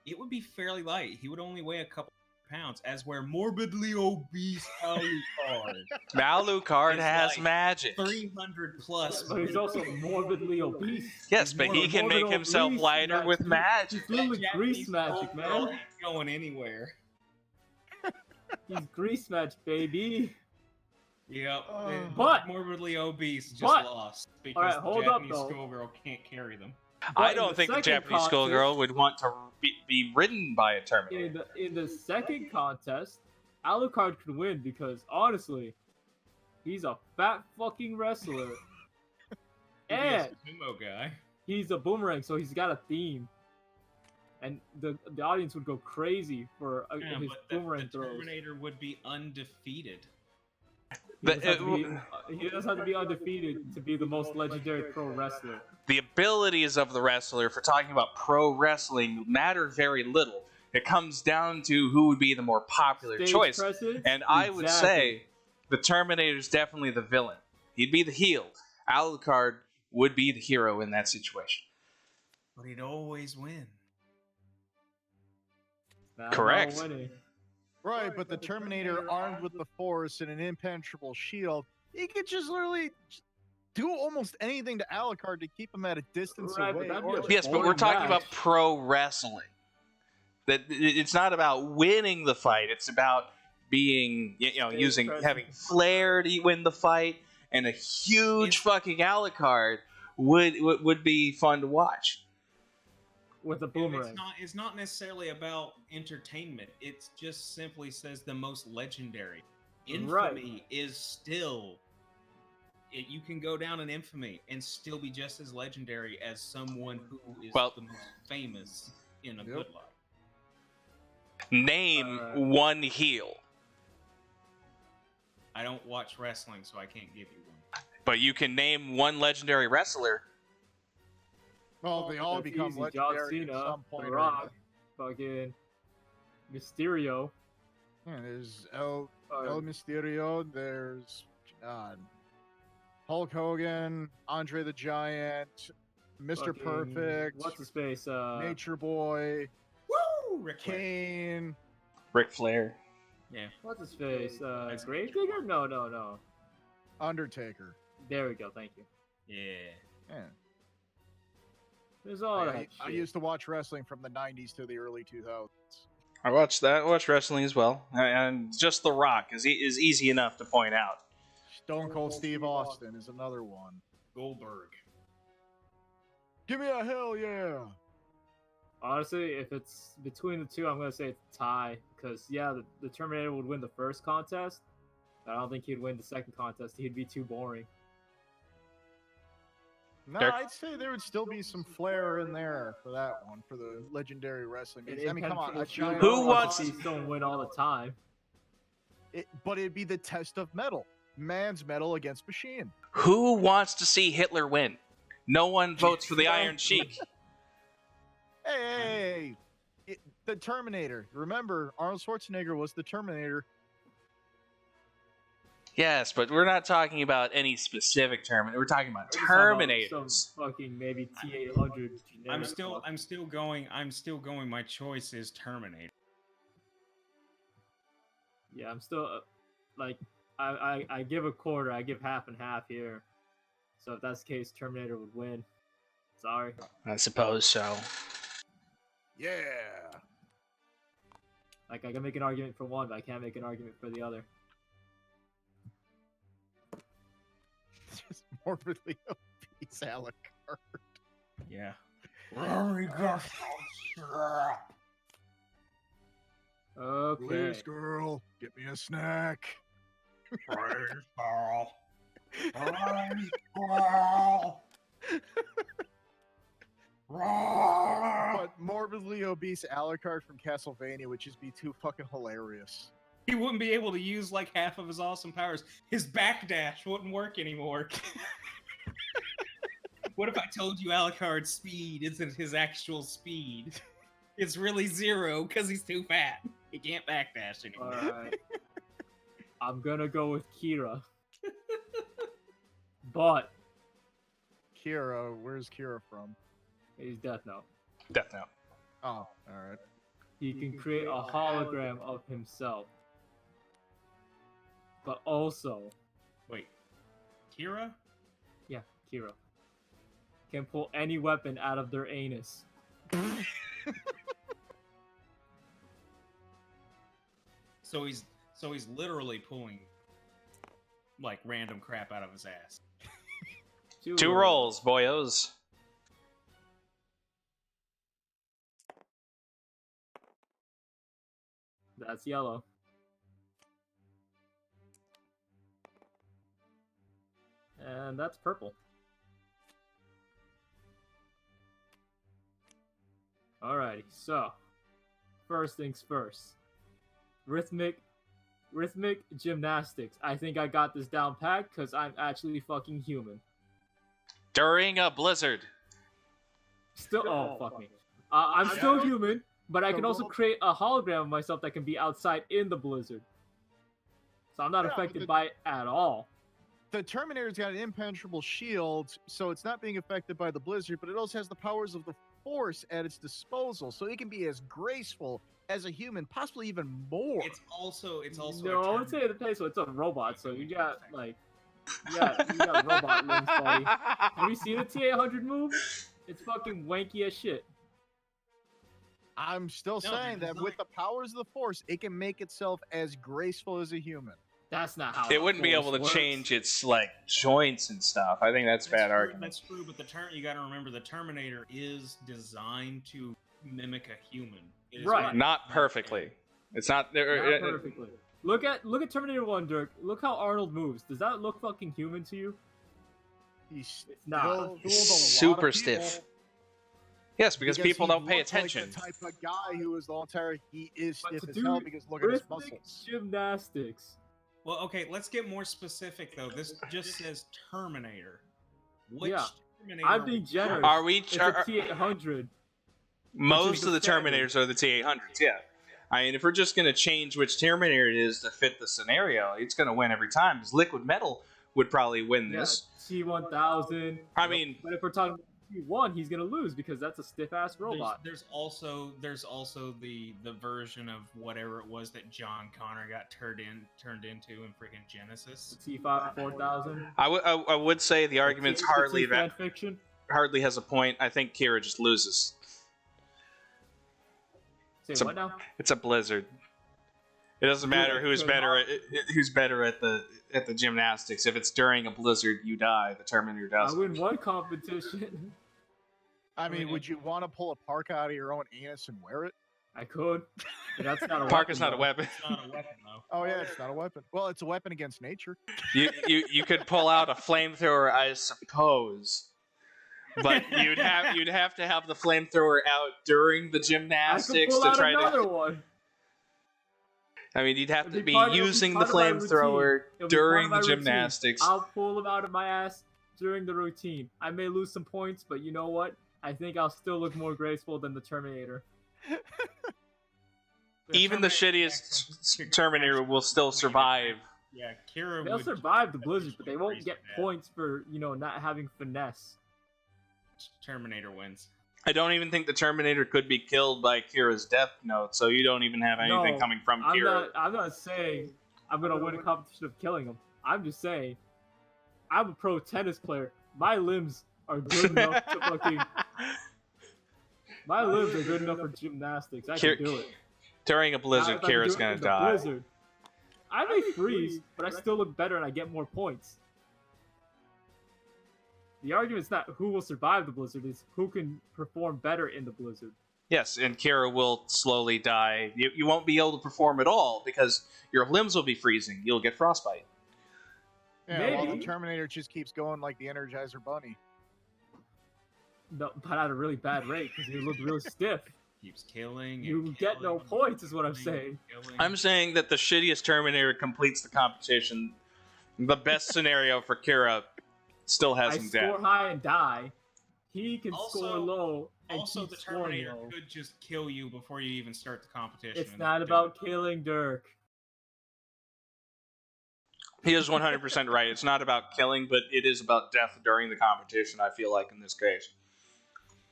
it would be fairly light. He would only weigh a couple pounds, as where morbidly obese Alucard. Alucard It's has like magic. 300 plus. But he's also morbidly obese. Yes, He's but he can morbid make himself obese, lighter with magic. He's literally grease Japanese magic, girl man. ain't going anywhere. He's grease magic, baby. Yep. But- morbidly obese just but- lost because Alright, the hold up, Japanese though. schoolgirl can't carry them. I But in don't think the second Japanese schoolgirl would want to be ridden by a Terminator. In the second contest, Alucard could win because honestly, he's a fat fucking wrestler, and Sumo guy. he's a boomerang, so he's got a theme, and the audience would go crazy for Yeah, his but boomerang the throws. Terminator would be undefeated. He does have to be undefeated to be the most legendary pro wrestler. The abilities of the wrestler, if we're talking about pro wrestling, matter very little. It comes down to who would be the more popular Stage choice. presence? And I would Exactly. say the Terminator is definitely the villain. He'd be the heel. Alucard would be the hero in that situation. But he'd always win. Nah, Correct. no winning. Right, but the Terminator, armed with the Force and an impenetrable shield, he could just literally do almost anything to Alucard to keep him at a distance Right, but away. that'd be or- a Yes, but we're boring talking match. about pro wrestling. That it's not about winning the fight. It's about being, Stage presence. having flair to win the fight, and a huge fucking Alucard would be fun to watch. With a And boomerang. it's not necessarily about entertainment. It just simply says the most legendary. Infamy is still. You can go down in infamy and still be just as legendary as someone who is Well- the most famous in a Yep. good life. Name one heel, I don't watch wrestling, so I can't give you one. but you can name one legendary wrestler. Well, they all That's become easy. John legendary at Cena, some point. The or Rock, fucking Mysterio. another. Yeah, there's El Uh, Mysterio. There's Hulk Hogan, Andre the Giant, Mr. fucking- Perfect, What's his face? Nature Boy, Woo! Ric Flair. Kane. Ric Flair. Yeah. What's his face? That's- Gravedigger? No. Undertaker. There we go. Thank you. Yeah. Yeah. There's all that I shit. used to watch wrestling from the 90s to the early 2000s. I watched that. I watched wrestling as well, and just The Rock is easy enough to point out. Stone Cold Steve Austin is another one. Goldberg. Give me a hell yeah! Honestly, if it's between the two, I'm gonna say it's a tie. Because the Terminator would win the first contest, but I don't think he'd win the second contest. He'd be too boring. No, Derek? I'd say there would still be some flair in there for that one, for the legendary wrestling. Because, I mean, come on, a giant Who wants- He's don't win all the time. But it'd be the test of metal. Man's metal against machine. Who wants to see Hitler win? No one votes for the Iron Sheik. Hey, the Terminator. Remember, Arnold Schwarzenegger was the Terminator. Yes, but we're not talking about any specific Terminator. We're talking about We're just talking about Terminators. Some fucking maybe T800. I'm generic still fuck. going. My choice is Terminator. Yeah, I'm still like I give a quarter. I give half and half here. So if that's the case, Terminator would win. Sorry. I suppose so. Yeah. Like I can make an argument for one, but I can't make an argument for the other. Just morbidly obese Alucard. Yeah. Okay. Please, girl, get me a snack. But morbidly obese Alucard from Castlevania would just be too fucking hilarious. He wouldn't be able to use like half of his awesome powers. His backdash wouldn't work anymore. What if I told you Alucard's speed isn't his actual speed? It's really 0 because he's too fat. He can't backdash anymore. Alright. I'm gonna go with Kira. But Kira, where's Kira from? he's Death Note. Death Note. Oh, alright. He can create a hologram of himself. But also, Wait, Kira? yeah, Kira can pull any weapon out of their anus. So he's literally pulling like random crap out of his ass. Two rolls, boyos. That's yellow. And that's purple. Alrighty, so first things first. Rhythmic gymnastics. I think I got this down pat because I'm actually fucking human. During a blizzard. Still, oh fuck me. I'm still human, but I can also create a hologram of myself that can be outside in the blizzard. So I'm not affected by it at all. The Terminator's got an impenetrable shield, so it's not being affected by the blizzard, but it also has the powers of the Force at its disposal, so it can be as graceful as a human, possibly even more. It's also. No, I would say the place, so it's a robot, so you got like, you got robot limbs, buddy. Have you seen the T800 move? It's fucking wanky as shit. I'm still saying that with the powers of the Force, it can make itself as graceful as a human. That's not how It wouldn't be able to change its like joints and stuff. I think that's bad argument. That's true, but you got to remember the Terminator is designed to mimic a human. It is Right. Not perfectly. It's not. Not perfectly. Look at Terminator 1, Dirk. Look how Arnold moves. Does that look fucking human to you? He's not. still fooled a lot Super of stiff. people Yes, because people he don't pay looks like attention. the type of guy who is the entire. He is But stiff to as do hell because look at his rhythmic muscles. gymnastics. Well, okay, let's get more specific though. This just says Terminator. Which Yeah. Terminator? I'm being generous. Are we? It's a T800. Most of the standard. Terminators are the T800s. Yeah. I mean, if we're just gonna change which Terminator it is to fit the scenario, it's gonna win every time. Because Liquid Metal would probably win Yeah, this. T1000. I mean, But if we're talking about T1, he's gonna lose because that's a stiff ass robot. There's also the version of whatever it was that John Connor got turned into in freaking Genesis. T5 4000. I would say the argument's hardly fan fiction. hardly has a point. I think Kira just loses. Say what now? It's a blizzard. It doesn't matter who's better at the gymnastics. If it's during a blizzard, you die. The Terminator I doesn't. win one competition. I mean, would you want to pull a parka out of your own anus and wear it? I could. But that's not a Parka's weapon, not a weapon. It's not a weapon though. Oh yeah, it's not a weapon. Well, it's a weapon against nature. You could pull out a flamethrower, I suppose. But you'd have to have the flamethrower out during the I could gymnastics pull to out try another to. one. I mean, you'd have It'd to be be part of- using the it'd be part of my flamethrower routine. It'll be during part the of my routine. gymnastics. I'll pull them out of my ass during the routine. I may lose some points, but you know what? I think I'll still look more graceful than the Terminator. Even the shittiest Terminator will still survive Yeah, Kira They'll would survive the blizzard, but they won't freeze get to death. points for not having finesse. Terminator wins. I don't even think the Terminator could be killed by Kira's death note, so you don't even have anything No, coming from I'm Kira. not saying I'm gonna win a competition of killing him. I'm just saying I'm a pro tennis player. My limbs are good enough to fucking. My limbs are good enough for gymnastics. I can do it. During a blizzard, Now, if I can Kira's do it gonna in the die. blizzard, I may freeze, but I still look better and I get more points. The argument's not who will survive the blizzard, it's who can perform better in the blizzard. Yes, and Kira will slowly die. You won't be able to perform at all because your limbs will be freezing. You'll get frostbite. Yeah, well, the Maybe. Terminator just keeps going like the Energizer Bunny. No, but at a really bad rate because you look really stiff. Keeps killing. and You get no killing, points, is what I'm killing, saying. killing. I'm saying that the shittiest Terminator completes the competition. The best scenario for Kira still has I him score dead. high and die. He can Also- score low and Also, keep the scoring Terminator low. could just kill you before you even start the competition. It's and not do about it. killing Dirk. He is 100% right. It's not about killing, but it is about death during the competition, I feel like, in this case.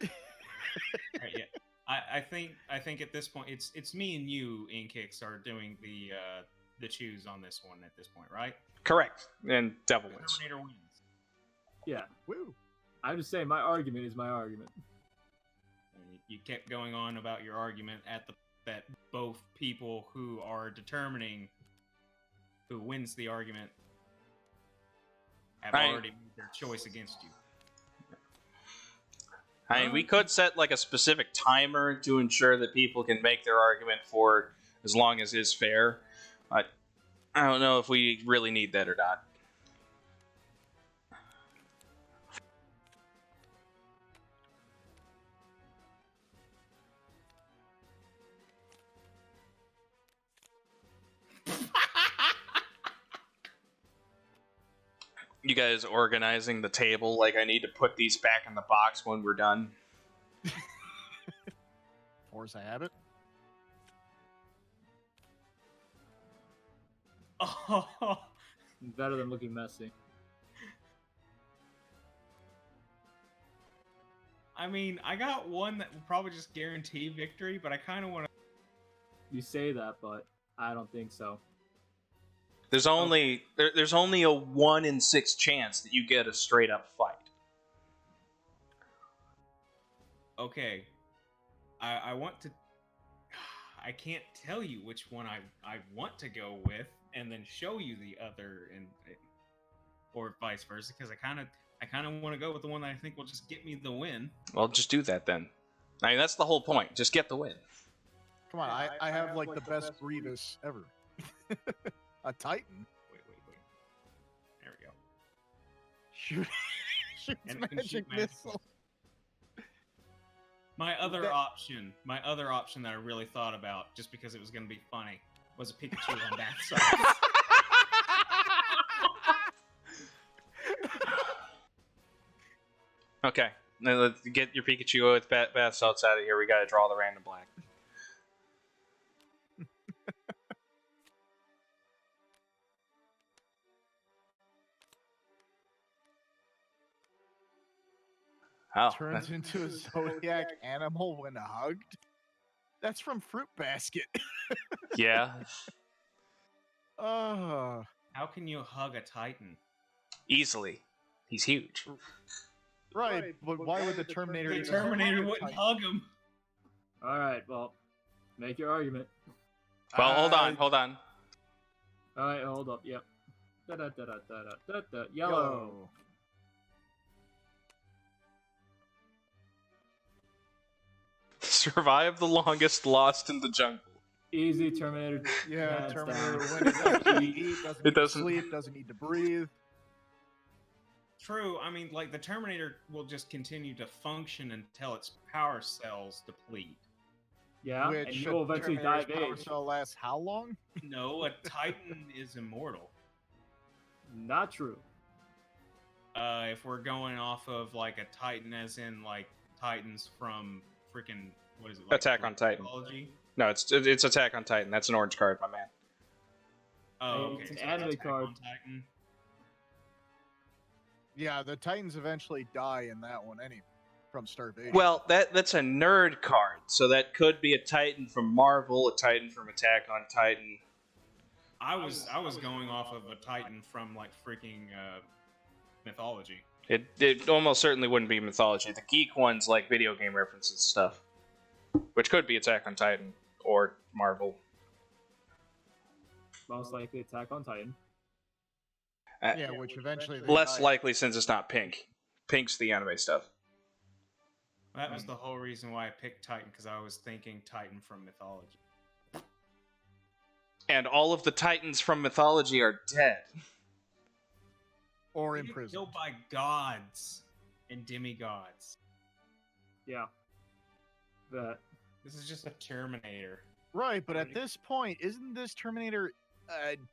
Right, yeah. I think at this point it's me and you, Inkix, are doing the choose on this one at this point, right? Correct. And Devil The wins. Terminator wins. Yeah, Woo! I'm just saying my argument is my argument. And you kept going on about your argument that both people who are determining who wins the argument have already made their choice against you. I mean, we could set like a specific timer to ensure that people can make their argument for as long as is fair. But I don't know if we really need that or not. You guys organizing the table like I need to put these back in the box when we're done. Force a habit. Oh, Better than looking messy. I mean, I got one that will probably just guarantee victory, but I kind of want to. You say that, but I don't think so. There's only a 1 in 6 chance that you get a straight up fight. Okay, I want to. I can't tell you which one I want to go with, and then show you the other, or vice versa, because I kind of want to go with the one that I think will just get me the win. Well, just do that then. I mean, that's the whole point. Just get the win. Come on, I have like the best Grievous ever. A Titan. Wait. There we go. Shoot. Shoots And it can magic shoot magic missile. My other That- option that I really thought about, just because it was going to be funny, was a Pikachu on bath salts. Okay, now let's get your Pikachu with bath salts out of here. We gotta draw the random black. Oh, Turns into a zodiac animal when hugged. That's from Fruit Basket. yeah, Oh, How can you hug a Titan? easily. He's huge. right. But why would the Terminator? The even hug Terminator a wouldn't Titan? hug him. Alright, well, make your argument. Well, hold on. Alright, hold up, yep. Da-da-da-da-da-da-da-da. Yellow. Yo. Survive the longest lost in the jungle. Easy, Terminator. Yeah, hands Terminator down. when it doesn't eat, doesn't It need to doesn't- sleep, doesn't need to breathe. True. I mean, like, the Terminator will just continue to function until its power cells deplete. Yeah, and Which you'll eventually die of power age. cell lasts how long? No, a Titan is immortal. Not true. If we're going off of, like, a Titan as in, like, Titans from freaking, what is it? Like, Attack on Titan. mythology? No, it's Attack on Titan. That's an orange card, my man. Oh, okay. It's an so anime Attack card. on Titan. Yeah, the Titans eventually die in that one anyway, from starvation. Well, that's a nerd card, so that could be a Titan from Marvel, a Titan from Attack on Titan. I was going off of a Titan from like freaking mythology. It almost certainly wouldn't be mythology. The geek ones like video game references and stuff, which could be Attack on Titan or Marvel. Most likely Attack on Titan. Yeah, which eventually they Less die. likely since it's not pink. Pink's the anime stuff. That was the whole reason why I picked Titan, because I was thinking Titan from mythology. And all of the Titans from mythology are dead. Or They in get prison. killed by gods and demigods. Yeah. That. This is just a Terminator. Right, but at this point, isn't this Terminator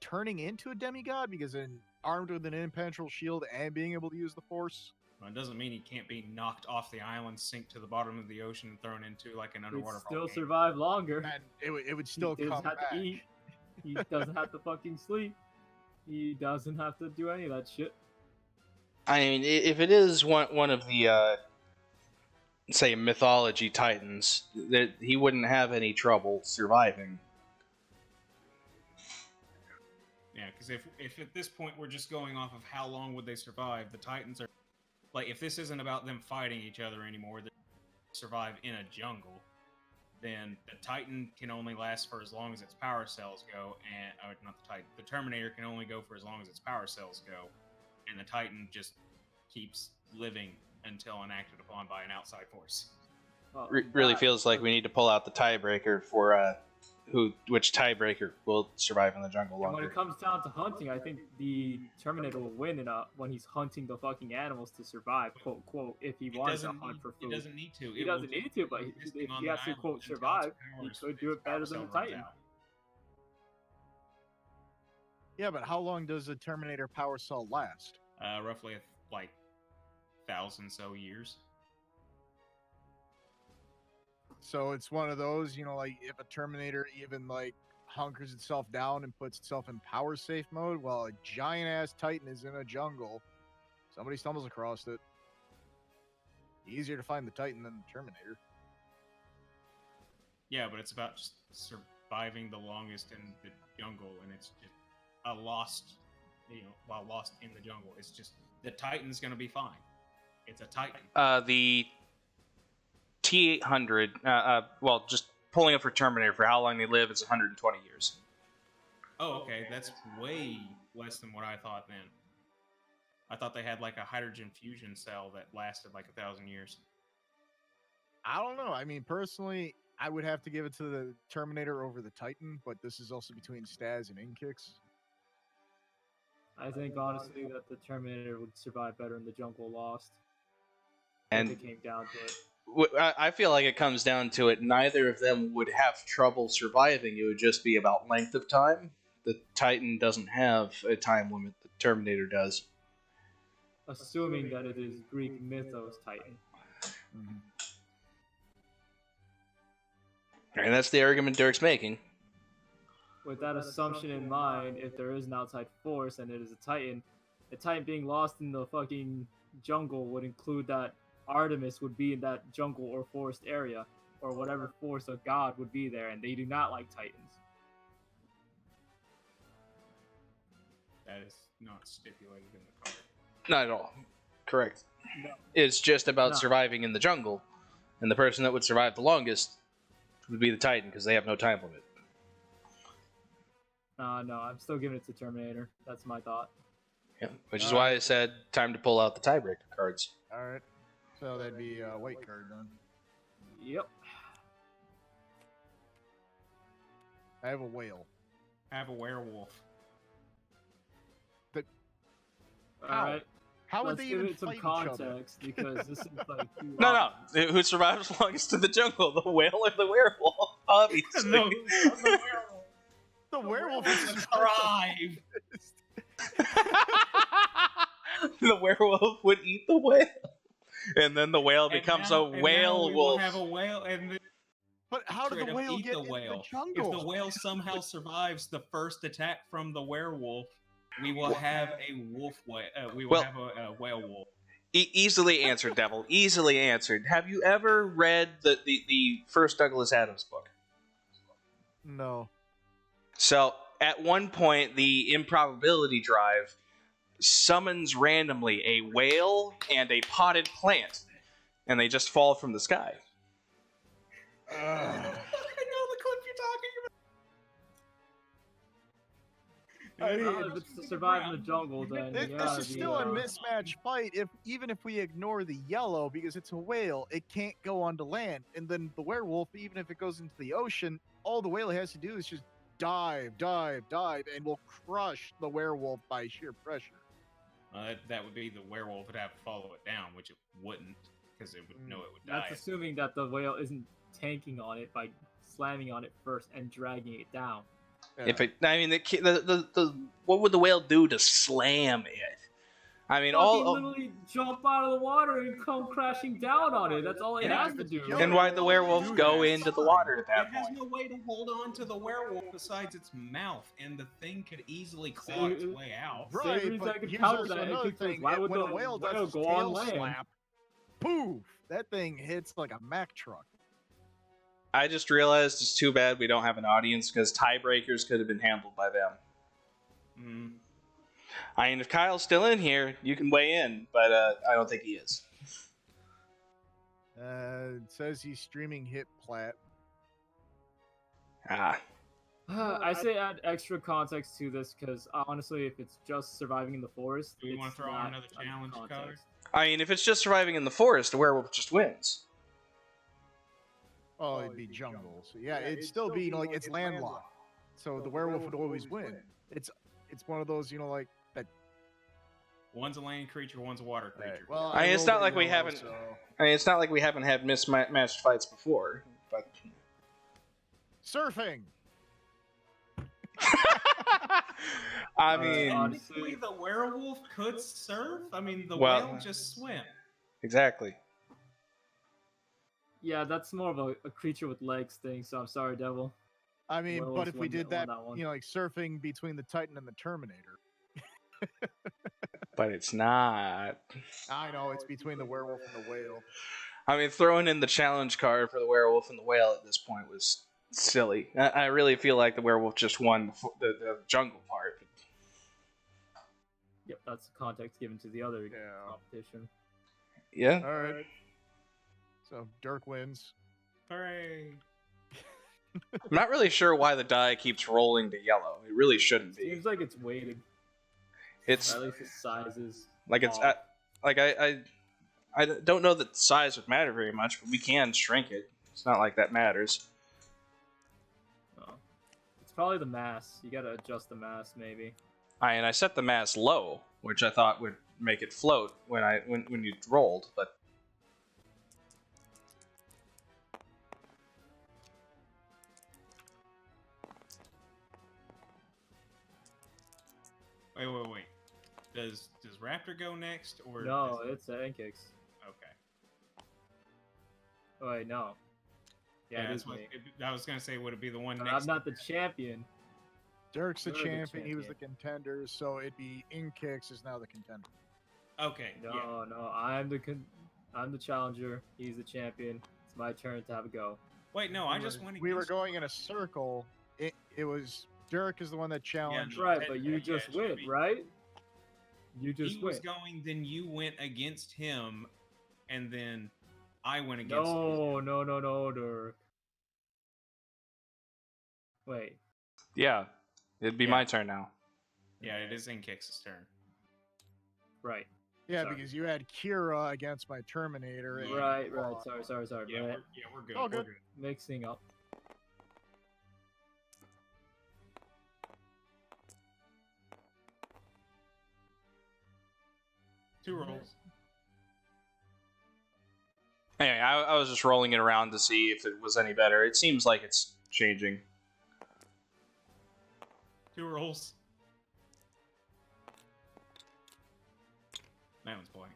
turning into a demigod because armed with an impenetrable shield and being able to use the Force? Well, it doesn't mean he can't be knocked off the island, sink to the bottom of the ocean, and thrown into like an He'd underwater still volcano. survive longer. And it would still He come doesn't have back. to eat. He doesn't have to fucking sleep. He doesn't have to do any of that shit. I mean, if it is one of the, say, mythology Titans, that he wouldn't have any trouble surviving. Yeah, because if at this point we're just going off of how long would they survive, the Titans are like, if this isn't about them fighting each other anymore, they survive in a jungle, then the Titan can only last for as long as its power cells go, and not the Titan, the Terminator can only go for as long as its power cells go, and the Titan just keeps living until enacted upon by an outside force. Well, Really that- feels like we need to pull out the tiebreaker for which tiebreaker will survive in the jungle And when longer. it comes down to hunting, I think the Terminator will win when he's hunting the fucking animals to survive, quote, quote, if he wants to hunt for food. He doesn't need to. He doesn't need to, but if he has to, quote, survive, he could do it better than the Titan. Yeah, but how long does a Terminator power cell last? Roughly like 1,000 so years. So it's one of those, like if a Terminator even like hunkers itself down and puts itself in power safe mode while a giant ass Titan is in a jungle, somebody stumbles across it. Easier to find the Titan than the Terminator. Yeah, but it's about just surviving the longest in the jungle, and it's just a lost, while lost in the jungle. It's just the Titan's gonna be fine. It's a Titan. The T-800, well, just pulling up for Terminator for how long they live is 120 years. Oh, okay, that's way less than what I thought then. I thought they had like a hydrogen fusion cell that lasted like 1,000 years. I don't know. I mean, personally, I would have to give it to the Terminator over the Titan, but this is also between Staz and Inkix. I think honestly that the Terminator would survive better in the jungle lost. And if it came down to it. I feel like it comes down to it. Neither of them would have trouble surviving. It would just be about length of time. The Titan doesn't have a time limit. The Terminator does. Assuming that it is Greek mythos Titan. Mm-hmm. And that's the argument Dirk's making. With that assumption in mind, if there is an outside force and it is a Titan, the Titan being lost in the fucking jungle would include that Artemis would be in that jungle or forest area, or whatever force of God would be there, and they do not like Titans. That is not stipulated in the card. Not at all. Correct. No. It's just about No. surviving in the jungle. And the person that would survive the longest would be the Titan, because they have no time limit. No, I'm still giving it to Terminator. That's my thought. Yeah, which is why I said time to pull out the tiebreaker cards. All right. So that'd be a white card then. Yep. I have a whale. I have a werewolf. How? Alright. How would Let's they give even it some fight each other? context, because this is like... No. Who survives longest in the jungle? The whale or the werewolf? Obviously. No, not the werewolf. The werewolf Werewolf is thrive. The werewolf would eat the whale. And then the whale becomes a And now whale we wolf. will have a whale, and But how did straight the up whale eat get the into whale. the jungle? If the whale somehow survives the first attack from the werewolf, we will have a wolf. We will Well- have a whale wolf. Easily answered, Devil. Easily answered. Have you ever read the first Douglas Adams book? No. So, at one point, the improbability drive summons randomly a whale and a potted plant, and they just fall from the sky. I know the clip you're talking about. I mean, If it's to survive in the jungle, then This yeah, is the, still a mismatch fight. Even if we ignore the yellow because it's a whale, it can't go onto land. And then the werewolf, even if it goes into the ocean, all the whale has to do is just dive, and will crush the werewolf by sheer pressure. That would be the werewolf would have to follow it down, which it wouldn't, because it would know it would die. That's assuming that the whale isn't tanking on it by slamming on it first and dragging it down. If it, I mean, what would the whale do to slam it? I mean, Fucking literally jump out of the water and come crashing down on it. That's all it Yeah, has to do. and then why'd the werewolf go into the water at It that has point? no way to hold on to the werewolf besides its mouth, and the thing could easily claw its way out. Right, Same reason but I could here's counter also that. another Because thing. why would when the a whale whale does go tail on land? slap, poof, that thing hits like a Mack truck. I just realized it's too bad we don't have an audience because tiebreakers could have been handled by them. Mm. I mean, if Kyle's still in here, you can weigh in, but I don't think he is. It says he's streaming Hit Plat. Ah, I say add extra context to this because honestly, if it's just surviving in the forest, Do we want it's to throw on not another under challenge card? context. I mean, if it's just surviving in the forest, the werewolf just wins. Oh, it'd be jungle. So yeah, it'd still be like it's landlocked. So the werewolf would always win. It's one of those like that. One's a land creature, one's a water creature. Well, I mean, it's rolled not a like we yellow, haven't- so- I mean, it's not like we haven't had mismatched fights before, but. Surfing. I mean, honestly- Technically, the werewolf could surf. I mean, the Well- whale just swim. exactly. Yeah, that's more of a creature with legs thing. So I'm sorry, Devil. I mean, Werewolves but if we won did that that, one. like surfing between the Titan and the Terminator. But it's not. I know it's between the werewolf and the whale. I mean, throwing in the challenge card for the werewolf and the whale at this point was silly. I really feel like the werewolf just won the jungle part. Yep, that's the context given to the other Yeah. competition. Yeah. All right. So Dirk wins. Hooray! I'm not really sure why the die keeps rolling to yellow. It really shouldn't be. Seems like it's weighted. It's At least the sizes. like it's I don't know that size would matter very much, but we can shrink it. It's not like that matters. Oh. It's probably the mass. You gotta adjust the mass, maybe. I set the mass low, which I thought would make it float when you rolled, but Wait. Does Raptor go next or No, does- it's N-Kicks. okay? Oh, wait, no. Yeah, it that's is what me. I was gonna say. Would it be the one But next? I'm not the champion. Dirk's the You're the champion. He was the champion. contender, so it'd be Inkicks is now the contender. Okay. No, Yeah. no, I'm the challenger. He's the champion. It's my turn to have a go. Wait, no. I just went. We were against- going in a circle. It was Dirk is the one that challenged. no. Right, Ted- but you yeah, just it should win, be. right? You just He was win. going, then you went against him, and then I went against. No, Dirk. Wait. yeah, it'd be Yeah. my turn now. Yeah, it is Inkix's turn. Right. Yeah, Sorry. because you had Kira against my Terminator. and- Right. Sorry. Yeah, Right. we're good. All We're good. good. Mixing up. Two rolls. Anyway, I was just rolling it around to see if it was any better. It seems like it's changing. Two rolls. That one's blank.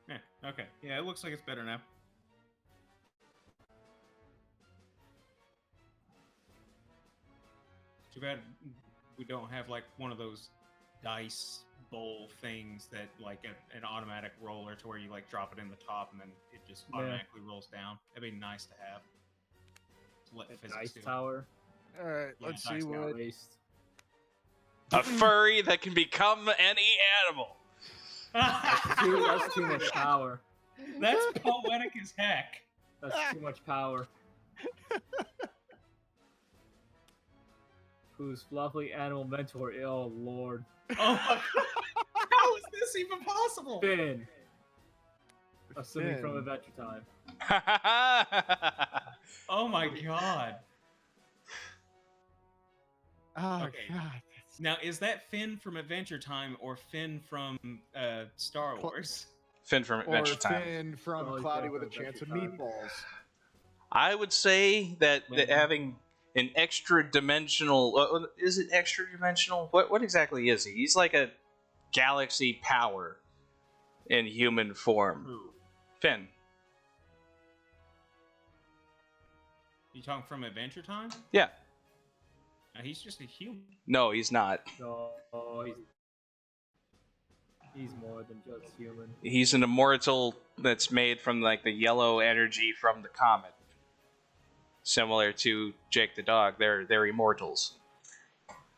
Yeah. Okay. Yeah, it looks like it's better now. Too bad we don't have like one of those dice bowl things that like an automatic roller to where you like drop it in the top and then it just automatically rolls down. That'd be nice to have. To let A physics dice do it. tower. All right, Yeah, let's dice see tower. what. Waste. A furry that can become any animal. That's too much power. That's poetic as heck. That's too much power. Whose fluffy animal mentor? Oh lord. Oh my god. How is this even possible? Finn. Assuming from Finn. Adventure Time. Oh my god. Oh Okay. God. Now, is that Finn from Adventure Time or Finn from Star Wars? Finn from Or Adventure Time. Finn from Probably Cloudy Finn with a from Chance of Adventure Time. Meatballs. I would say that Maybe. having an extra dimensional. Is it extra dimensional? What exactly is he? He's like a galaxy power in human form. Who? Finn. You talking from Adventure Time? Yeah. No, he's just a human. No, he's not. No, he's more than just human. He's an immortal that's made from like the yellow energy from the comet. Similar to Jake the dog, they're immortals.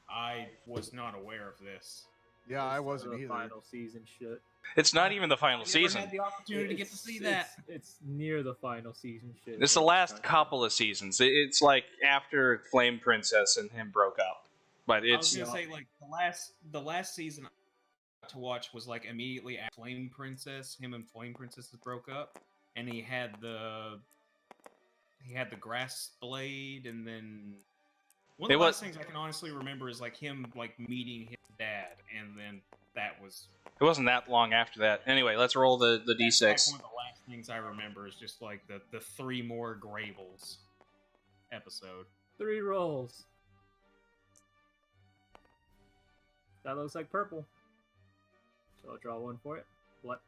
I was not aware of this. Yeah, I It's wasn't the either. Final season shit. It's not even the final I never season. had the opportunity to get to see that. It's near the final season shit. It's the last couple of seasons. It's like after Flame Princess and him broke up. But I was it's gonna say like the last season I got to watch was like immediately after Flame Princess. Him and Flame Princess broke up, and he had the grass blade, and then one of the last things I can honestly remember is like him like meeting his dad, and then that was. it wasn't that long after that. Anyway, let's roll the That's d6. like one of the last things I remember is just like the 3 more Grables episode. 3 rolls. That looks like purple. So I'll draw one for it. What?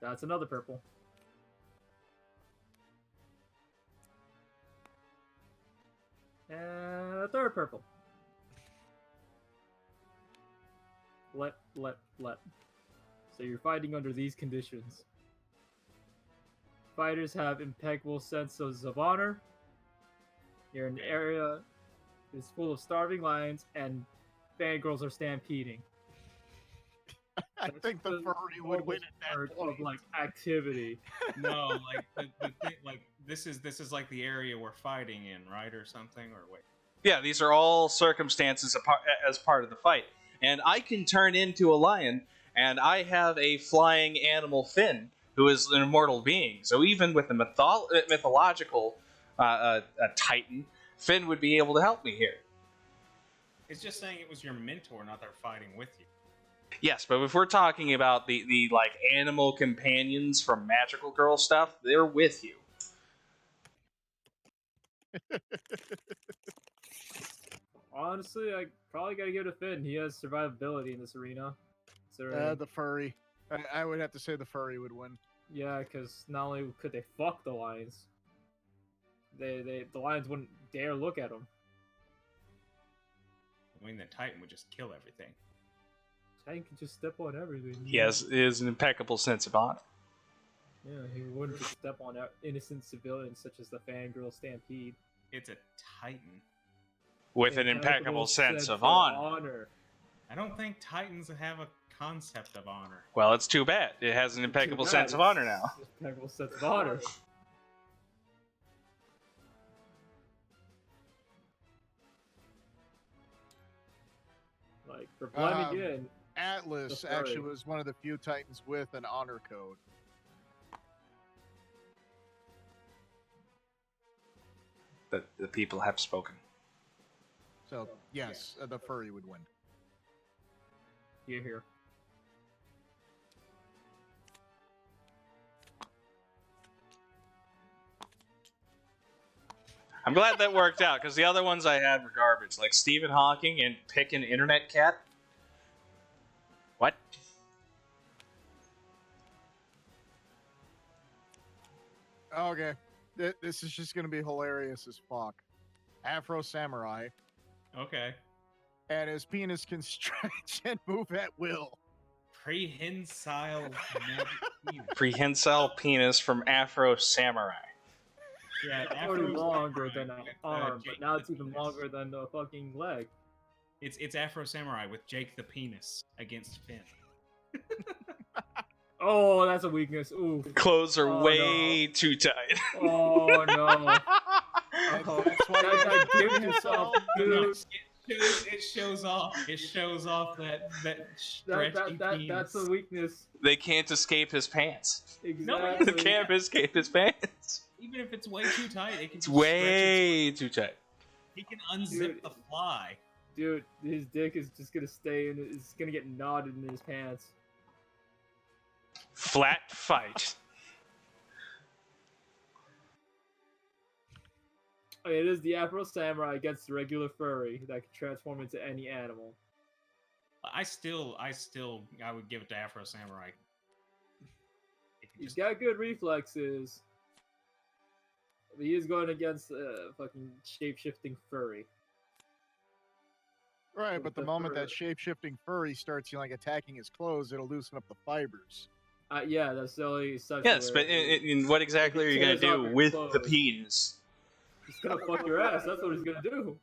That's another purple. And a third purple. Let. So you're fighting under these conditions. Fighters have impeccable senses of honor. You're in an area is full of starving lions and fangirls are stampeding. I think the furry would win at Part that point. of like activity. No, like the thing, like this is like the area we're fighting in, right, or something, or wait. Yeah, these are all circumstances as part of the fight. And I can turn into a lion, and I have a flying animal Finn, who is an immortal being. So even with a mythological titan, Finn would be able to help me here. It's just saying it was your mentor, not they're fighting with you. Yes, but if we're talking about the like animal companions from Magical Girl stuff, they're with you. Honestly, I probably gotta give it to Finn. He has survivability in this arena. The furry. I would have to say the furry would win. Yeah, because not only could they fuck the lions, the lions wouldn't dare look at them. I mean, the Titan would just kill everything. Titan can just step on everything. He has an impeccable sense of honor. Yeah, he wouldn't just step on innocent civilians such as the fangirl stampede. It's a Titan. With an impeccable sense of honor. I don't think Titans have a concept of honor. Well, it's too bad. It has an impeccable sense of honor now. Impeccable sense of honor. Like, for blending in, Atlas The furry. actually was one of the few Titans with an honor code. The people have spoken. So, yes, the furry would win. here. I'm glad that worked out, because the other ones I had were garbage, like Stephen Hawking and Pick an Internet Cat. What? Okay. This is just going to be hilarious as fuck. Afro Samurai, Okay. and his penis can stretch and move at will. Prehensile magic penis. Prehensile penis from Afro Samurai. Yeah, It's Afro already longer Samurai than an with, arm, Jake but now the it's even Penis. longer than the fucking leg. It's Afro Samurai with Jake the Penis against Finn. Oh, that's a weakness. Ooh. Clothes are Oh, way too tight. Oh no. Oh, That's why that you gives yourself, dude. It shows off that stretchy penis. That's a weakness. They can't escape his pants. Exactly. They can't escape his pants. Even if it's way too tight, it can It's just way too tight. stretch it. He can unzip Dude. the fly. Dude, his dick is just gonna stay in. It's gonna get knotted in his pants. Flat fight. It is the Afro Samurai against the regular furry that can transform into any animal. I would give it to Afro Samurai. It can He's just- got good reflexes. But he is going against a fucking shape-shifting furry. Right, but the moment fur- that shape-shifting furry starts, attacking his clothes, it'll loosen up the fibers. Yeah, that's the only exception. Yes, where but in what exactly are you going to tears off do your with the clothes. penis? He's gonna fuck your ass. That's what he's gonna do.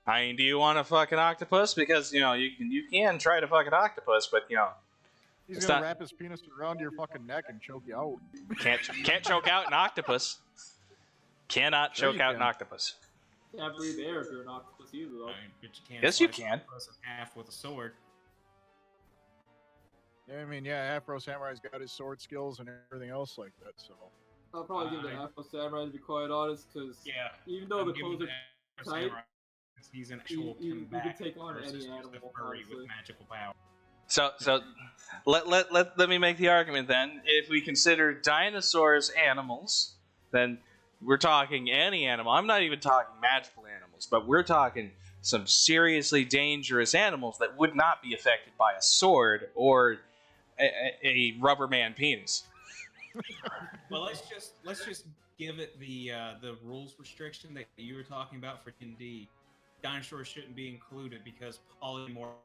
I mean, do you want to fuck an octopus? Because, you can try to fuck an octopus, but, He's It's gonna not- wrap his penis around your fucking neck and choke you out. can't choke out an octopus. Cannot Sure choke you out an can. octopus. Can't breathe air if you're an octopus either, though. I mean, but you can't Yes, you slice can. an octopus in half with a sword. I mean, yeah, Afro Samurai's got his sword skills and everything else like that, so. I'll probably give it to I- Afro Samurai to be quite honest, because Yeah. even though I'm the giving clothes it are to tight, Samurai, 'cause he's an actual you can combatant take on versus any just a animal, furry honestly. with magical power. So let me make the argument then. If we consider dinosaurs animals, then we're talking any animal. I'm not even talking magical animals, but we're talking some seriously dangerous animals that would not be affected by a sword or a rubber man penis. Well, let's just give it the rules restriction that you were talking about for D&D. Dinosaurs shouldn't be included because polymorph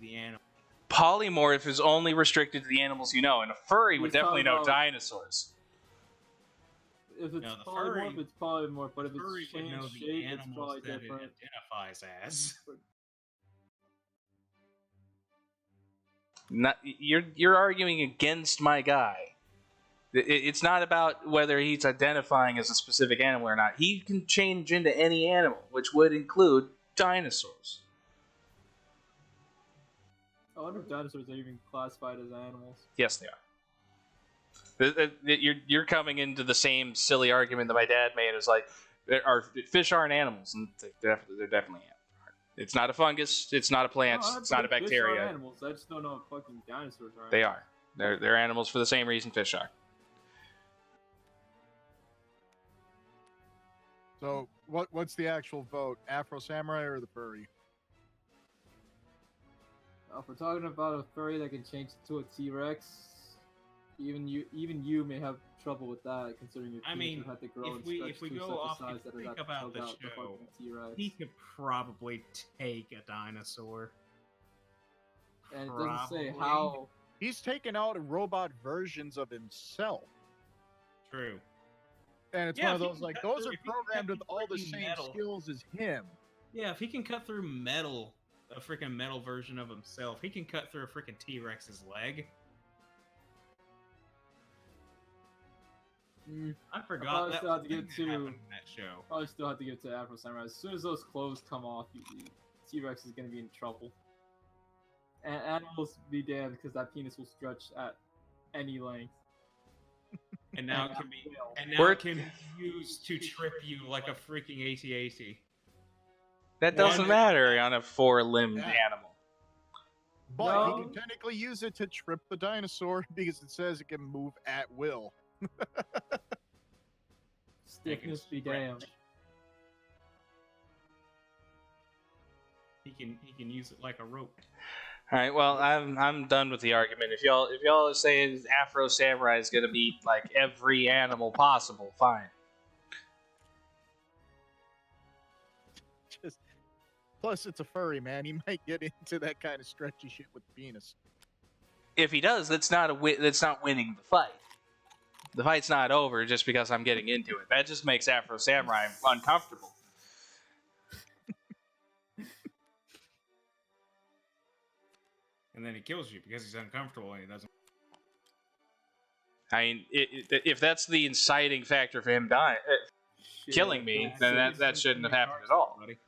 the animal. Polymorph is only restricted to the animals you know, and a furry would He's definitely talking know about- dinosaurs. If it's No, the polymorph, furry- it's polymorph, but if Furry it's would know changed the shape, it's animals probably that different. it identifies as. You're arguing against my guy. It's not about whether he's identifying as a specific animal or not. He can change into any animal, which would include dinosaurs. I wonder if dinosaurs are even classified as animals. Yes, they are. You're coming into the same silly argument that my dad made. Is like, fish aren't animals, and they're definitely animals. It's not a fungus. It's not a plant. No, I It's not a believe fish are bacteria. animals. I just don't know if fucking dinosaurs are. They are. They're animals for the same reason fish are. So, what's the actual vote? Afro Samurai or the furry? If we're talking about a furry that can change into a T-Rex, even you may have trouble with that, considering your I penis mean, would have to grow if and we- stretch if we to go such a off size and that it'd think have to about choke the out the show, fucking T-Rex. He could probably take a dinosaur. And it doesn't say probably. how. He's taken out robot versions of himself. True. And it's Yeah, one of if he those, can like, cut those through- are if he can programmed cut with all the through same metal. skills as him. Yeah, if he can cut through metal, a freaking metal version of himself, he can cut through a freaking T-Rex's leg. I forgot probably that still have was to a give thing it that to- happened in that show. Probably still have to give it to Afro Samurai. As soon as those clothes come off, T-Rex is gonna be in trouble. And animals be damned because that penis will stretch at any length. And now it And can be will. and now We're- it can be used to trip you like a freaking AT-AT. That doesn't One- matter on a four-limbed Yeah. animal. But No. he can technically use it to trip the dinosaur because it says it can move at will. Stiffness be stretch. damned. He can use it like a rope. All right, well, I'm done with the argument. If y'all are saying Afro Samurai is gonna beat like every animal possible, fine. Plus, it's a furry, man. He might get into that kind of stretchy shit with the penis. If he does, that's not winning the fight. The fight's not over just because I'm getting into it. That just makes Afro Samurai uncomfortable. And then he kills you because he's uncomfortable and he doesn't. I mean, if that's the inciting factor for him dying, killing me, then that shouldn't have happened at all. Buddy.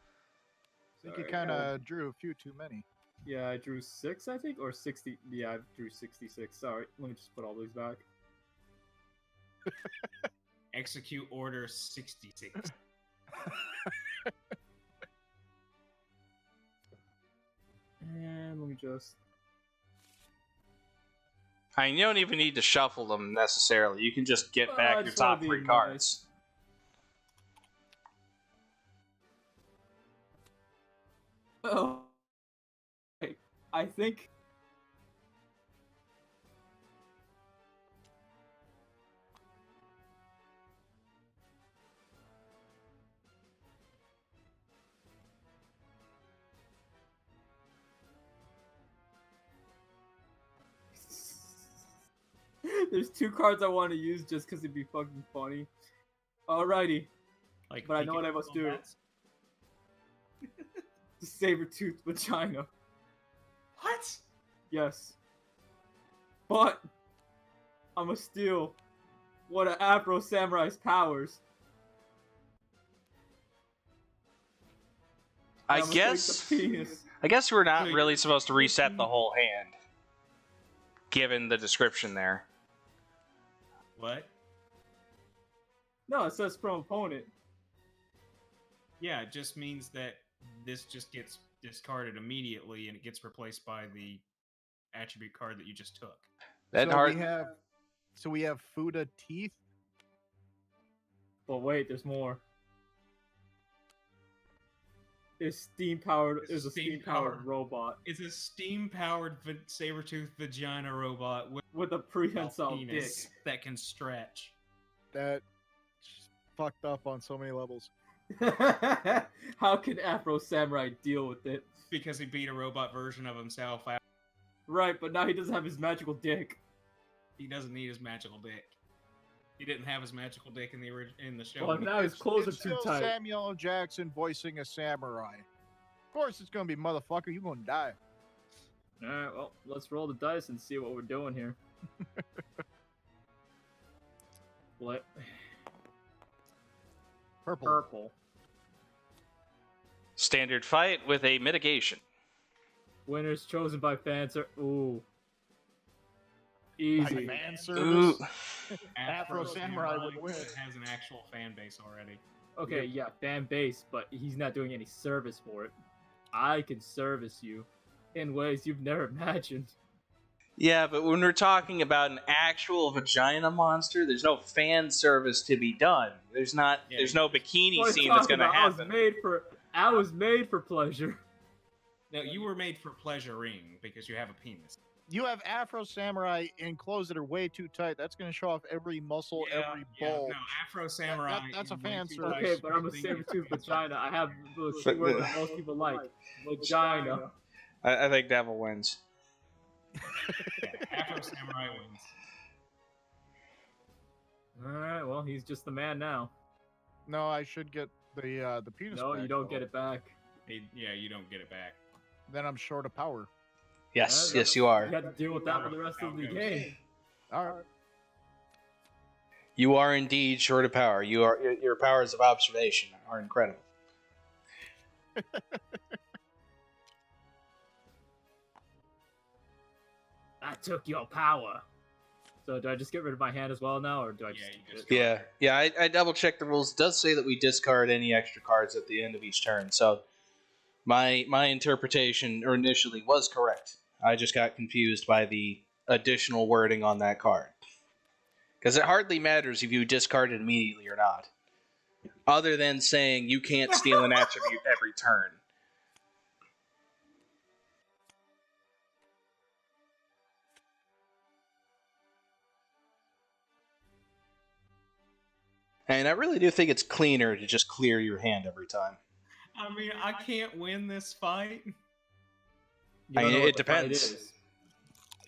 I think you kind of drew a few too many. Yeah, I drew 6, I think, or 60. Yeah, I drew 66. Sorry, let me just put all these back. Execute order 66. And let me just. I mean, you don't even need to shuffle them necessarily. You can just get back your top 3 cards. Oh, I think. There's 2 cards I want to use just because it'd be fucking funny. Alrighty. Like, But I know what I must do. The saber-toothed vagina. What? Yes. But I'ma steal one of Afro Samurai's powers. I I'ma take guess the penis. we're not really supposed to reset the whole hand, given the description there. What? No, it says from opponent. Yeah, it just means that this just gets discarded immediately and it gets replaced by the attribute card that you just took. So we have Fuda teeth. But wait, there's more. It's steam-powered. Is a steam-powered robot It's a steam-powered saber-tooth vagina robot with a prehensile penis dick. that can stretch. That fucked up on so many levels. How can Afro Samurai deal with it? Because he beat a robot version of himself out. Right, but now he doesn't have his magical dick. He doesn't need his magical dick. He didn't have his magical dick in the show. Well, now his clothes are It's too still tight. Samuel L. Jackson voicing a samurai. Of course, it's gonna be motherfucker. You're gonna die. Alright, well, let's roll the dice and see what we're doing here. What? Purple. Standard fight with a mitigation. Winners chosen by fans are... Ooh. Easy. Like fan service. Ooh. Afro Samurai would win. Has an actual fan base already. Okay, yeah, fan base, but he's not doing any service for it. I can service you in ways you've never imagined. Yeah, but when we're talking about an actual vagina monster, there's no fan service to be done. There's no bikini What are you scene that's talking gonna about? happen. I was made for pleasure. No, you were made for pleasuring because you have a penis. You have Afro Samurai in clothes that are way too tight. That's gonna show off every muscle, every bulge. No, Afro Samurai. that's a is fan way too service. tight. Okay, but I'm a saber-tooth vagina. I have the keyword that most people like. Vagina. I think Devil wins. Yeah, Afro Samurai wins. Alright, well, he's just the man now. No, I should get the penis. No, back, you don't though. get it back. Yeah, you don't get it back. Then I'm short of power. Yes, Yeah, yes, you are. You have to deal with that for the rest of the game. All right. You are indeed short of power. Your powers of observation are incredible. I took your power. So do I just get rid of my hand as well now, or do I just? Yeah, you just- Yeah. I double checked the rules. It does say that we discard any extra cards at the end of each turn. So my interpretation or initially was correct. I just got confused by the additional wording on that card. Because it hardly matters if you discard it immediately or not. Other than saying you can't steal an attribute every turn. And I really do think it's cleaner to just clear your hand every time. I mean, I can't win this fight. You I don't mean, know what it the fight depends. is.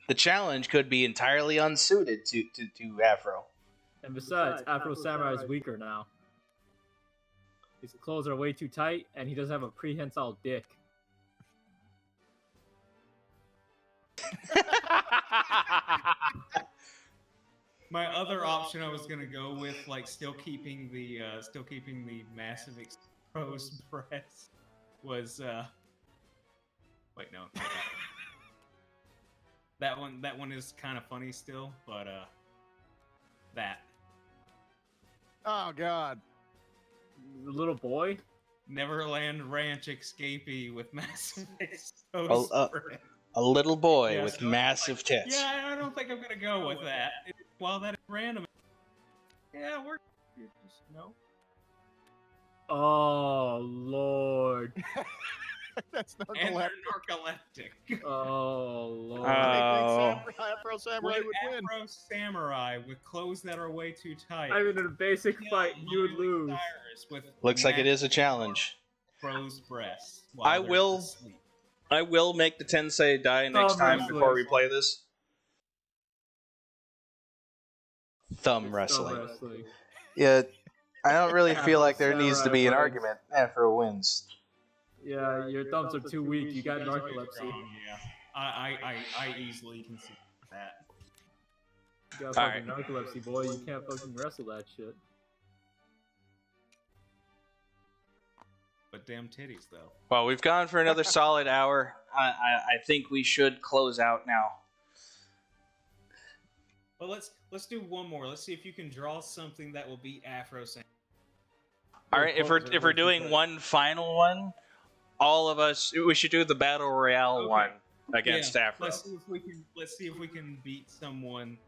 The challenge could be entirely unsuited to Afro. And besides, Afro Samurai is weaker now. His clothes are way too tight, and he doesn't have a prehensile dick. My other option I was gonna go with, like, still keeping the massive exposed breast, was wait, no, not that one. That one is kind of funny still, but that Oh God. The little boy? Neverland Ranch escapee with massive exposed breast. A little boy Yeah, with so massive tits. Yeah, I don't think I'm gonna go with that. While that is random, yeah, we're just no. Oh, Lord. That's And narcoleptic. they're narcoleptic. Oh, Lord. I think Afro Samurai would win. Afro Samurai with clothes that are way too tight. I mean, in a basic Kill fight, you would Miley lose. Cyrus with Looks like it is a massive challenge. exposed breasts. I while they're will- asleep. I will make the Tensei die next time wrestling. before we play this. Thumb It's wrestling. thumb wrestling. Yeah, I don't really Afro feel like there needs to Samurai be an wins. argument. Afro wins. Yeah, your thumbs are too weak. You got Pretty narcolepsy. strong, yeah. I easily can see that. You got fucking narcolepsy, boy. You can't fucking wrestle that shit. But damn titties, though. Well, we've gone for another solid hour. I think we should close out now. But let's do one more. Let's see if you can draw something that will beat Afro Samurai. All right, if we're doing one final one, all of us we should do the battle royale Okay. one against Yeah, Afro. Let's see if we can beat someone.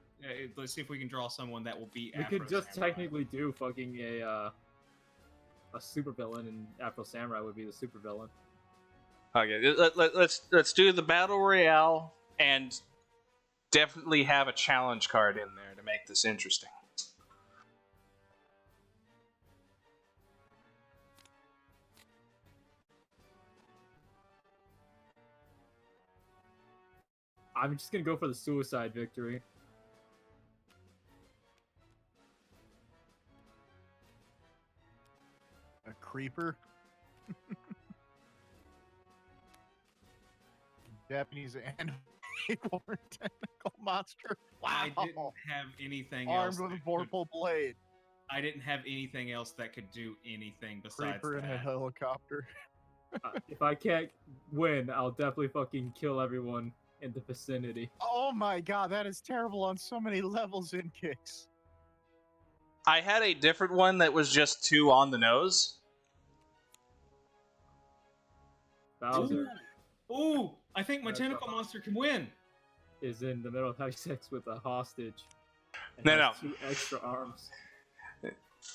Let's see if we can draw someone that will beat. We Afro could just Samurai. technically do fucking a supervillain, and Afro Samurai would be the supervillain. Okay, let's do the battle royale and definitely have a challenge card in there to make this interesting. I'm just gonna go for the suicide victory. A creeper. Japanese anime born tentacle monster. Wow. I didn't have anything Armed else. with a that could- vorpal blade. I didn't have anything else that could do anything besides Creeper in a that. helicopter. If I can't win, I'll definitely fucking kill everyone in the vicinity. Oh my god, that is terrible on so many levels in kicks. I had a different one that was just too on the nose. Bowser Ooh, I think my That's tentacle monster can win. is in the middle of having sex with a hostage. And No, has 2 extra arms.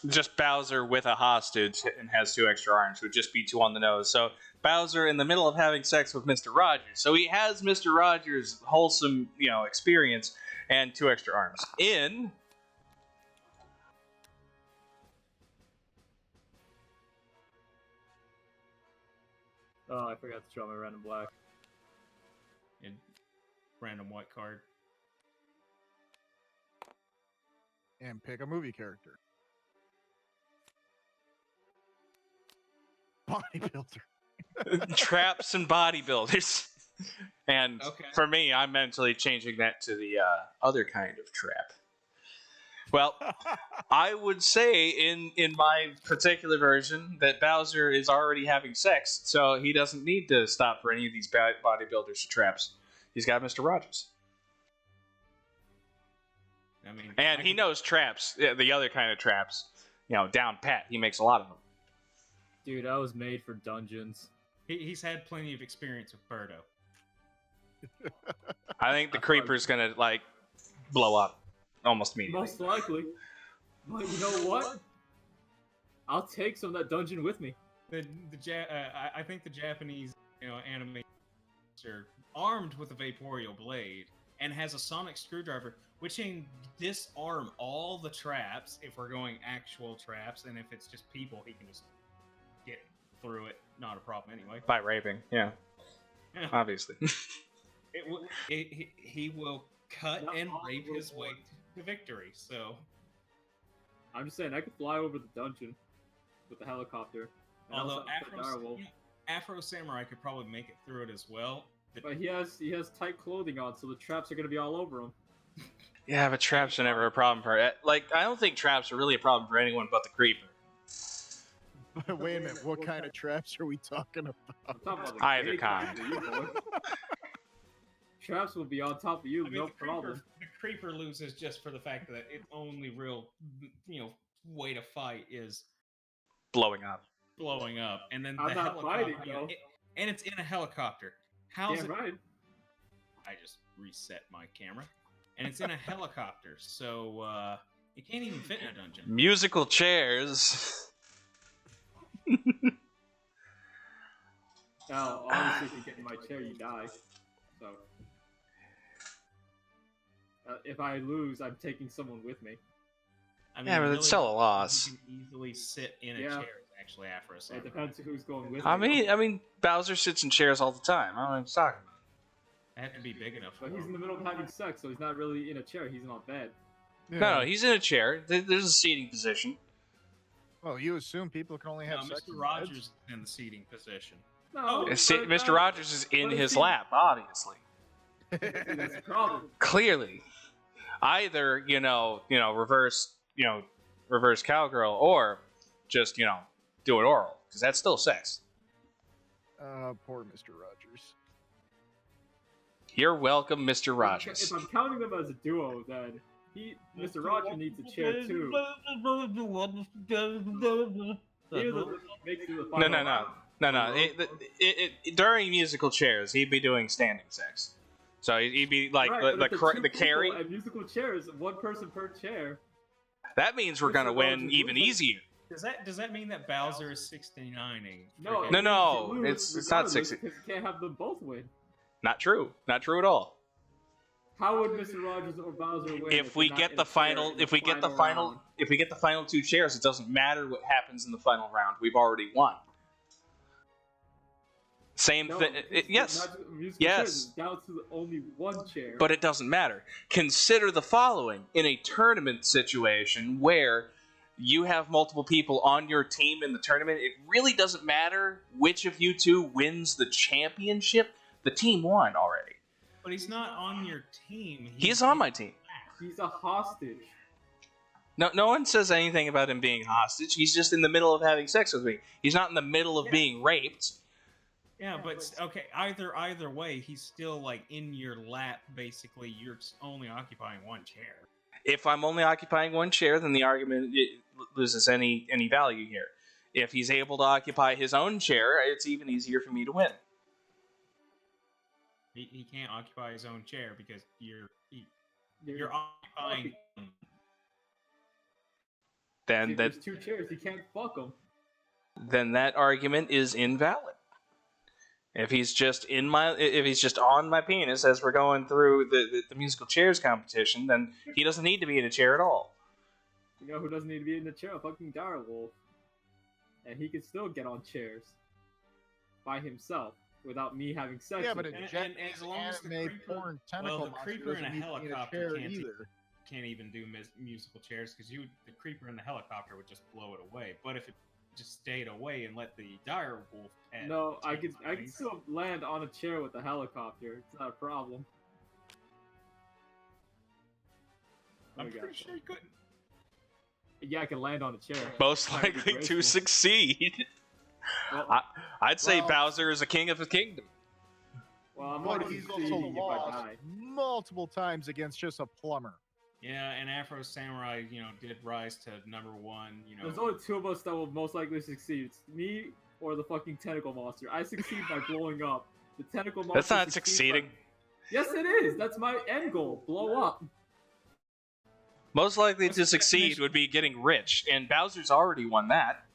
Just Bowser with a hostage and has 2 extra arms would just be too on the nose. So Bowser in the middle of having sex with Mr. Rogers. So he has Mr. Rogers' wholesome, experience and 2 extra arms. In Oh, I forgot to draw my random black. And random white card. And pick a movie character. Bodybuilder. traps and bodybuilders. And Okay. for me, I'm mentally changing that to the other kind of trap. Well, I would say in my particular version that Bowser is already having sex, so he doesn't need to stop for any of these bodybuilders or traps. He's got Mr. Rogers. I mean, And he knows traps, the other kind of traps, down pat. He makes a lot of them. Dude, I was made for dungeons. he's had plenty of experience with Birdo. I think the creeper's gonna blow up almost immediately. Most likely. But you know what? I'll take some of that dungeon with me. I think the Japanese anime are armed with a Vaporeal blade and has a sonic screwdriver, which can disarm all the traps if we're going actual traps, and if it's just people, he can just get through it, not a problem anyway. By raping, yeah. Obviously. He will cut and rape his way to victory. So I'm just saying, I could fly over the dungeon with the helicopter. Although Afro Samurai could probably make it through it as well. But he has tight clothing on, so the traps are gonna be all over him. Yeah, but traps are never a problem for it. Like, I don't think traps are really a problem for anyone but the creeper. Wait a minute, what kind of traps are we talking about? I'm talking about the Either gay kind. traps, you boy. Traps will be on top of you, no problem. The creeper loses just for the fact that its only real, way to fight is Blowing up. And then I'm the not helicopter, fighting, though. and it's in a helicopter. How's Yeah, it? right. I just reset my camera, and it's in a helicopter, so it can't even fit in a dungeon. Musical chairs. Now, obviously, if you get in my chair, you die. So, if I lose, I'm taking someone with me. I mean, Yeah, but it's still a loss. You can easily sit in a chair. Actually, Afro Samurai. It depends who's going with I me. mean, Bowser sits in chairs all the time. I don't know what I'm talking about. They have to be big enough. But he's in the middle of having sex, so he's not really in a chair. He's in a bed. Yeah. No, he's in a chair. There's a seating position. Well, you assume people can only have sex Mr. in Rogers beds? is in the seating position. No, Mr. Rogers is in his lap, obviously. That's the problem. Clearly. Either, reverse cowgirl, or just, do it oral. Because that's still sex. Poor Mr. Rogers. You're welcome, Mr. Rogers. If I'm counting them as a duo, then Mr. Rogers needs a chair too. No. During musical chairs, he'd be doing standing sex. So he'd be like the carry. And musical chairs, one person per chair. That means we're gonna win even easier. Does that mean that Bowser is 69ing? No, it's not 60. Because you can't have them both win. Not true at all. How would Mr. Rogers or Bowser win If we get the final two chairs, it doesn't matter what happens in the final round. We've already won. Same thing. Yes. Yes. Down to only one chair. But it doesn't matter. Consider the following: in a tournament situation where you have multiple people on your team in the tournament, it really doesn't matter which of you two wins the championship. The team won already. But he's not on your team. He's on my team. He's a hostage. No one says anything about him being hostage. He's just in the middle of having sex with me. He's not in the middle of being raped. Yeah, but okay, either way, he's still like in your lap. Basically, you're only occupying one chair. If I'm only occupying one chair, then the argument loses any value here. If he's able to occupy his own chair, it's even easier for me to win. He can't occupy his own chair because you're occupying. Then there's two chairs. You can't fuck them. Then that argument is invalid. If he's just on my penis as we're going through the musical chairs competition, then he doesn't need to be in a chair at all. You know who doesn't need to be in the chair? A fucking direwolf. And he can still get on chairs by himself without me having sex. Yeah, but with him. And as long as the creeper in a helicopter can't even do musical chairs because the creeper in the helicopter would just blow it away. But if it just stayed away and let the dire wolf. No, I could still land on a chair with the helicopter. It's not a problem. I'm pretty sure you couldn't. Yeah, I can land on a chair. Most likely to succeed. Well, I'd say Bowser is a king of his kingdom. Well, I'm But not he's also lost multiple times against just a plumber. Yeah, and Afro Samurai, did rise to number one. There's only two of us that will most likely succeed. It's me or the fucking tentacle monster. I succeed by blowing up. The tentacle monster. That's not succeeding. Yes, it is. That's my end goal. Blow up. Most likely to succeed would be getting rich, and Bowser's already won that.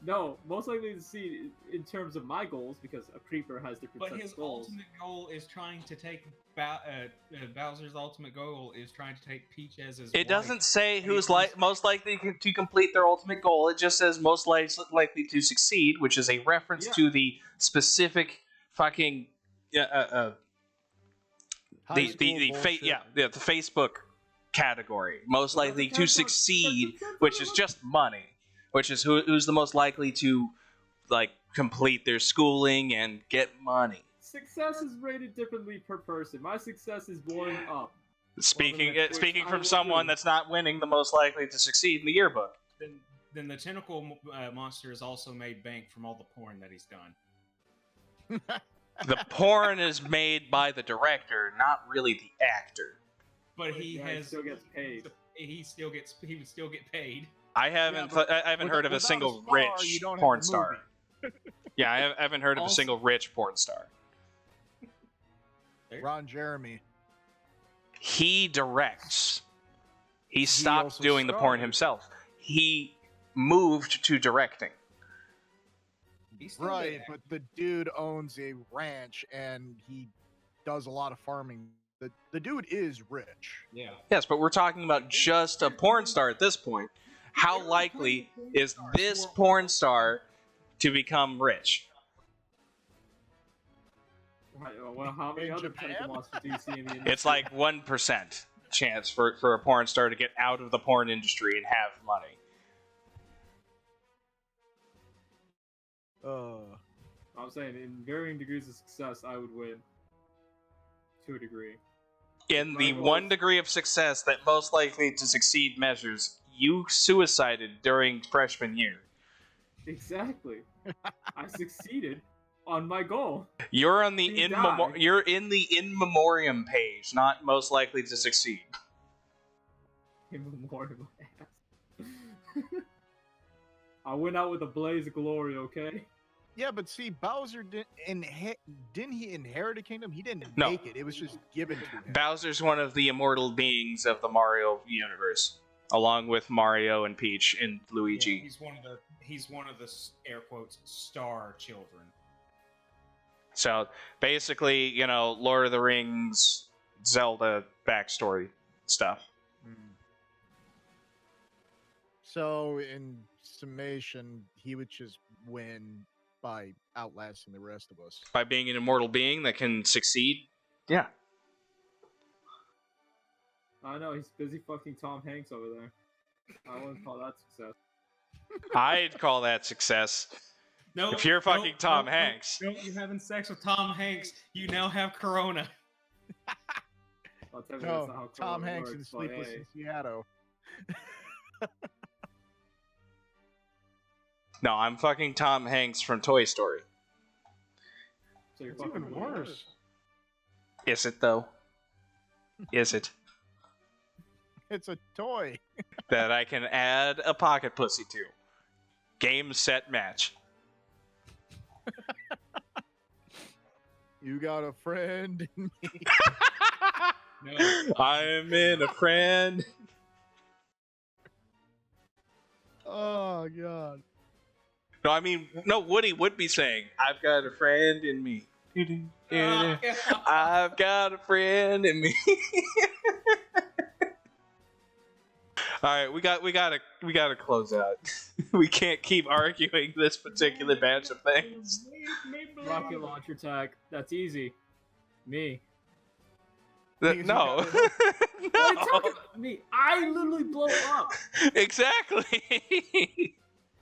No, most likely to succeed in terms of my goals because a creeper has different But sets his of goals. ultimate goal is trying to take Bowser's ultimate goal is trying to take Peach as his It wife. doesn't say And who's he's- most likely to complete their ultimate goal. It just says most likely to succeed, which is a reference Yeah. to the specific fucking High school bullshit. the Facebook category. Most Well, likely that's a to category- succeed, that's which is just money. Which is who's the most likely to like complete their schooling and get money. Success is rated differently per person. My success is blowing up. Speaking Well, then speaking I from will someone do. that's not winning the most likely to succeed in the yearbook. Then the tentacle monster has also made bank from all the porn that he's done. The porn is made by the director, not really the actor. But he Yeah, has still gets paid. He would still get paid. I haven't heard of a without single star, you rich don't have porn the star. Yeah, I haven't heard of a Also- single rich porn star. Ron Jeremy. He directs. He stopped also doing the porn stars. himself. He moved to directing. He's still Right, good. but the dude owns a ranch and he does a lot of farming. The dude is rich. Yeah. Yes, but we're talking about just a porn star at this point. How likely is this porn star to become rich? Right, well, how many In other Japan? tentacle monsters do you see in the industry? It's like 1% chance for a porn star to get out of the porn industry and have money. I'm saying in varying degrees of success, I would win. To a degree. In the Right, 1 degree of success that most likely to succeed measures, you suicided during freshman year. Exactly. I succeeded on my goal. You're on the You you're in the in memoriam page, not most likely to succeed. In memoriam ass. I went out with a blaze of glory, okay? Yeah, but see, Bowser didn't he inherit a kingdom? He didn't No. make it. It was just given to him. Bowser's one of the immortal beings of the Mario universe, along with Mario and Peach and Luigi. Yeah, he's one of the air quotes star children. So basically, Lord of the Rings, Zelda backstory stuff. So, in summation, he would just win by outlasting the rest of us. By being an immortal being that can succeed. Yeah. I know, he's busy fucking Tom Hanks over there. I wouldn't call that success. I'd call that success. No, If you're fucking Tom Hanks. No, you're having sex with Tom Hanks. You now have corona. I'll tell you that's No, not how Tom Corona Hanks works, in but Sleepless hey. in Seattle. No, I'm fucking Tom Hanks from Toy Story. So you're It's fucking even with me. worse. Is it, though? Is it? It's a toy. That I can add a pocket pussy to. Game, set, match. You got a friend in me. No. I'm in a friend. Oh god. No, I mean, no, Woody would be saying, I've got a friend in me. I've got a friend in me. All right, we gotta close out. We can't keep arguing this particular batch of things. Rocket launcher tag. That's easy. Me. No, What are you talking no, about? Me. I literally blow up. exactly.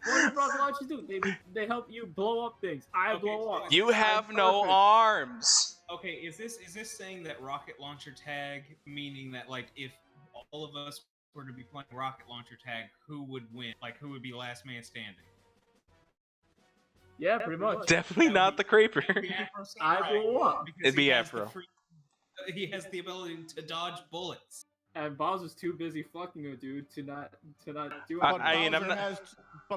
What do rocket launchers do? They help you blow up things. I Okay, blow up. You have no perfect. arms. Okay, is this saying that rocket launcher tag, meaning that like if all of us were to be playing rocket launcher tag, who would win? Like who would be last man standing? Yeah, pretty much. Definitely That would not be- the creeper. It'd be Afro I Samurai, blow up. because It'd he be has Afro. he has the ability to dodge bullets. And Bowser's too busy fucking a dude to not do But, anything.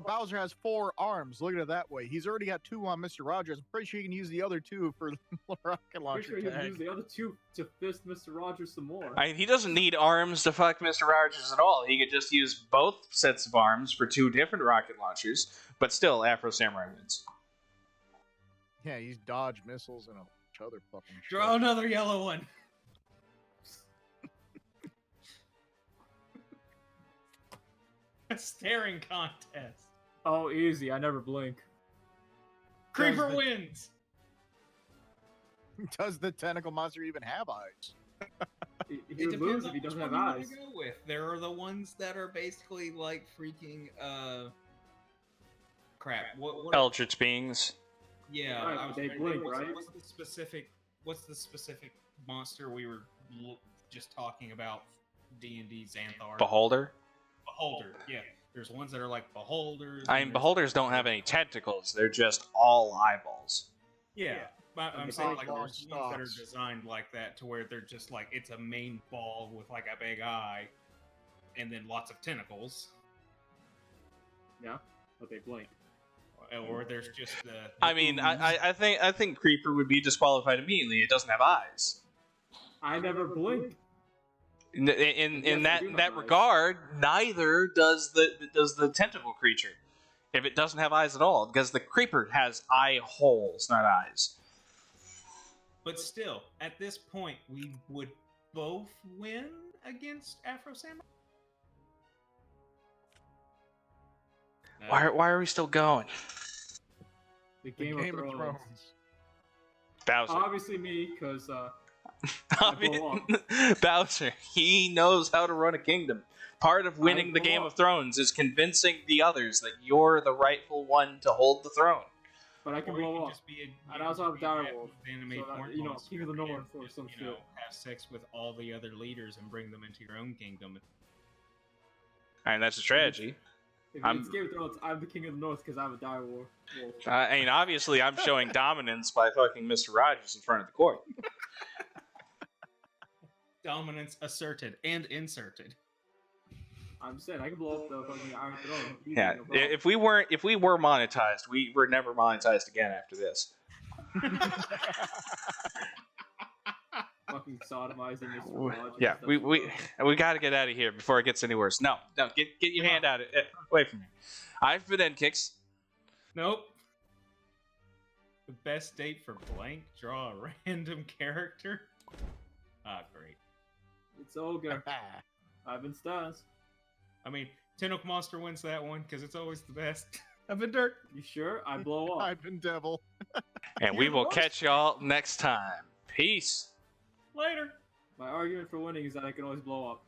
Bowser has 4 arms. Look at it that way. He's already got 2 on Mr. Rogers. I'm pretty sure he can use the other 2 for the rocket Pretty launcher sure he can tag. use the other 2 to fist Mr. Rogers some more. I mean, he doesn't need arms to fuck Mr. Rogers at all. He could just use both sets of arms for 2 different rocket launchers, but still, Afro Samurai wins. Yeah, he's dodge missiles and a bunch of other fucking shit. Draw another yellow one. A staring contest. Oh, easy. I never blink. Creeper wins. Does the tentacle monster even have eyes? He It would depends lose on if he which doesn't one have you wanna eyes. go with. There are the ones that are basically like freaking crap. What Eldritch beings. Yeah, Right, I was they trying to blink, think, right? What's the specific monster we were just talking about? D&D Xanthar. Beholder? Beholder. Yeah, there's ones that are like beholders. I and mean, there's- beholders don't have any tentacles. They're just all eyeballs. Yeah, but I'm they saying have like long there's ones that are stalks. designed like that to where they're just like it's a main ball with like a big eye, and then lots of tentacles. Yeah, but they blink. Or there's just the. I mean, I think Creeper would be disqualified immediately. It doesn't have eyes. I never blink. In Yes, I do have that eyes. regard, neither does the tentacle creature, if it doesn't have eyes at all, because the creeper has eye holes, not eyes. But still, at this point, we would both win against Afro Samurai. Why are we still going? The The Game, Game of of Thrones. Thrones. Bowser. Obviously me, because I blow mean, Bowser, he knows how to run a kingdom. Part of winning the blow Game up. of Thrones is convincing the others that you're the rightful one to hold the throne. but I can Or you blow can up. just be a, And I also have Japanese Direwolf, anime so that, porn you know, monster King of the and North or just, some you know, shit. have sex with all the other leaders and bring them into your own kingdom. And that's a strategy. If I'm- it's Game of Thrones, I'm the King of the North because I'm a direwolf. Wolf. I mean, obviously, I'm showing dominance by fucking Mr. Rogers in front of the court. Dominance asserted and inserted. I'm saying I can blow up the fucking Iron Throne. Easy, Yeah, no problem. if we were monetized, we were never monetized again after this. Fucking sodomizing Mr. Rogers. Yeah, that's we what- got to get out of here before it gets any worse. No, get your hand out of it, away from me. I've been end kicks. Nope. The best date for blank. Draw a random character. Ah, great. It's ogre. I've been stars. I mean, Tentacle Monster wins that one because it's always the best. I've been dirt. You sure? I blow up. I've been devil. And we You're the will worst. catch y'all next time. Peace. Later. My argument for winning is that I can always blow up.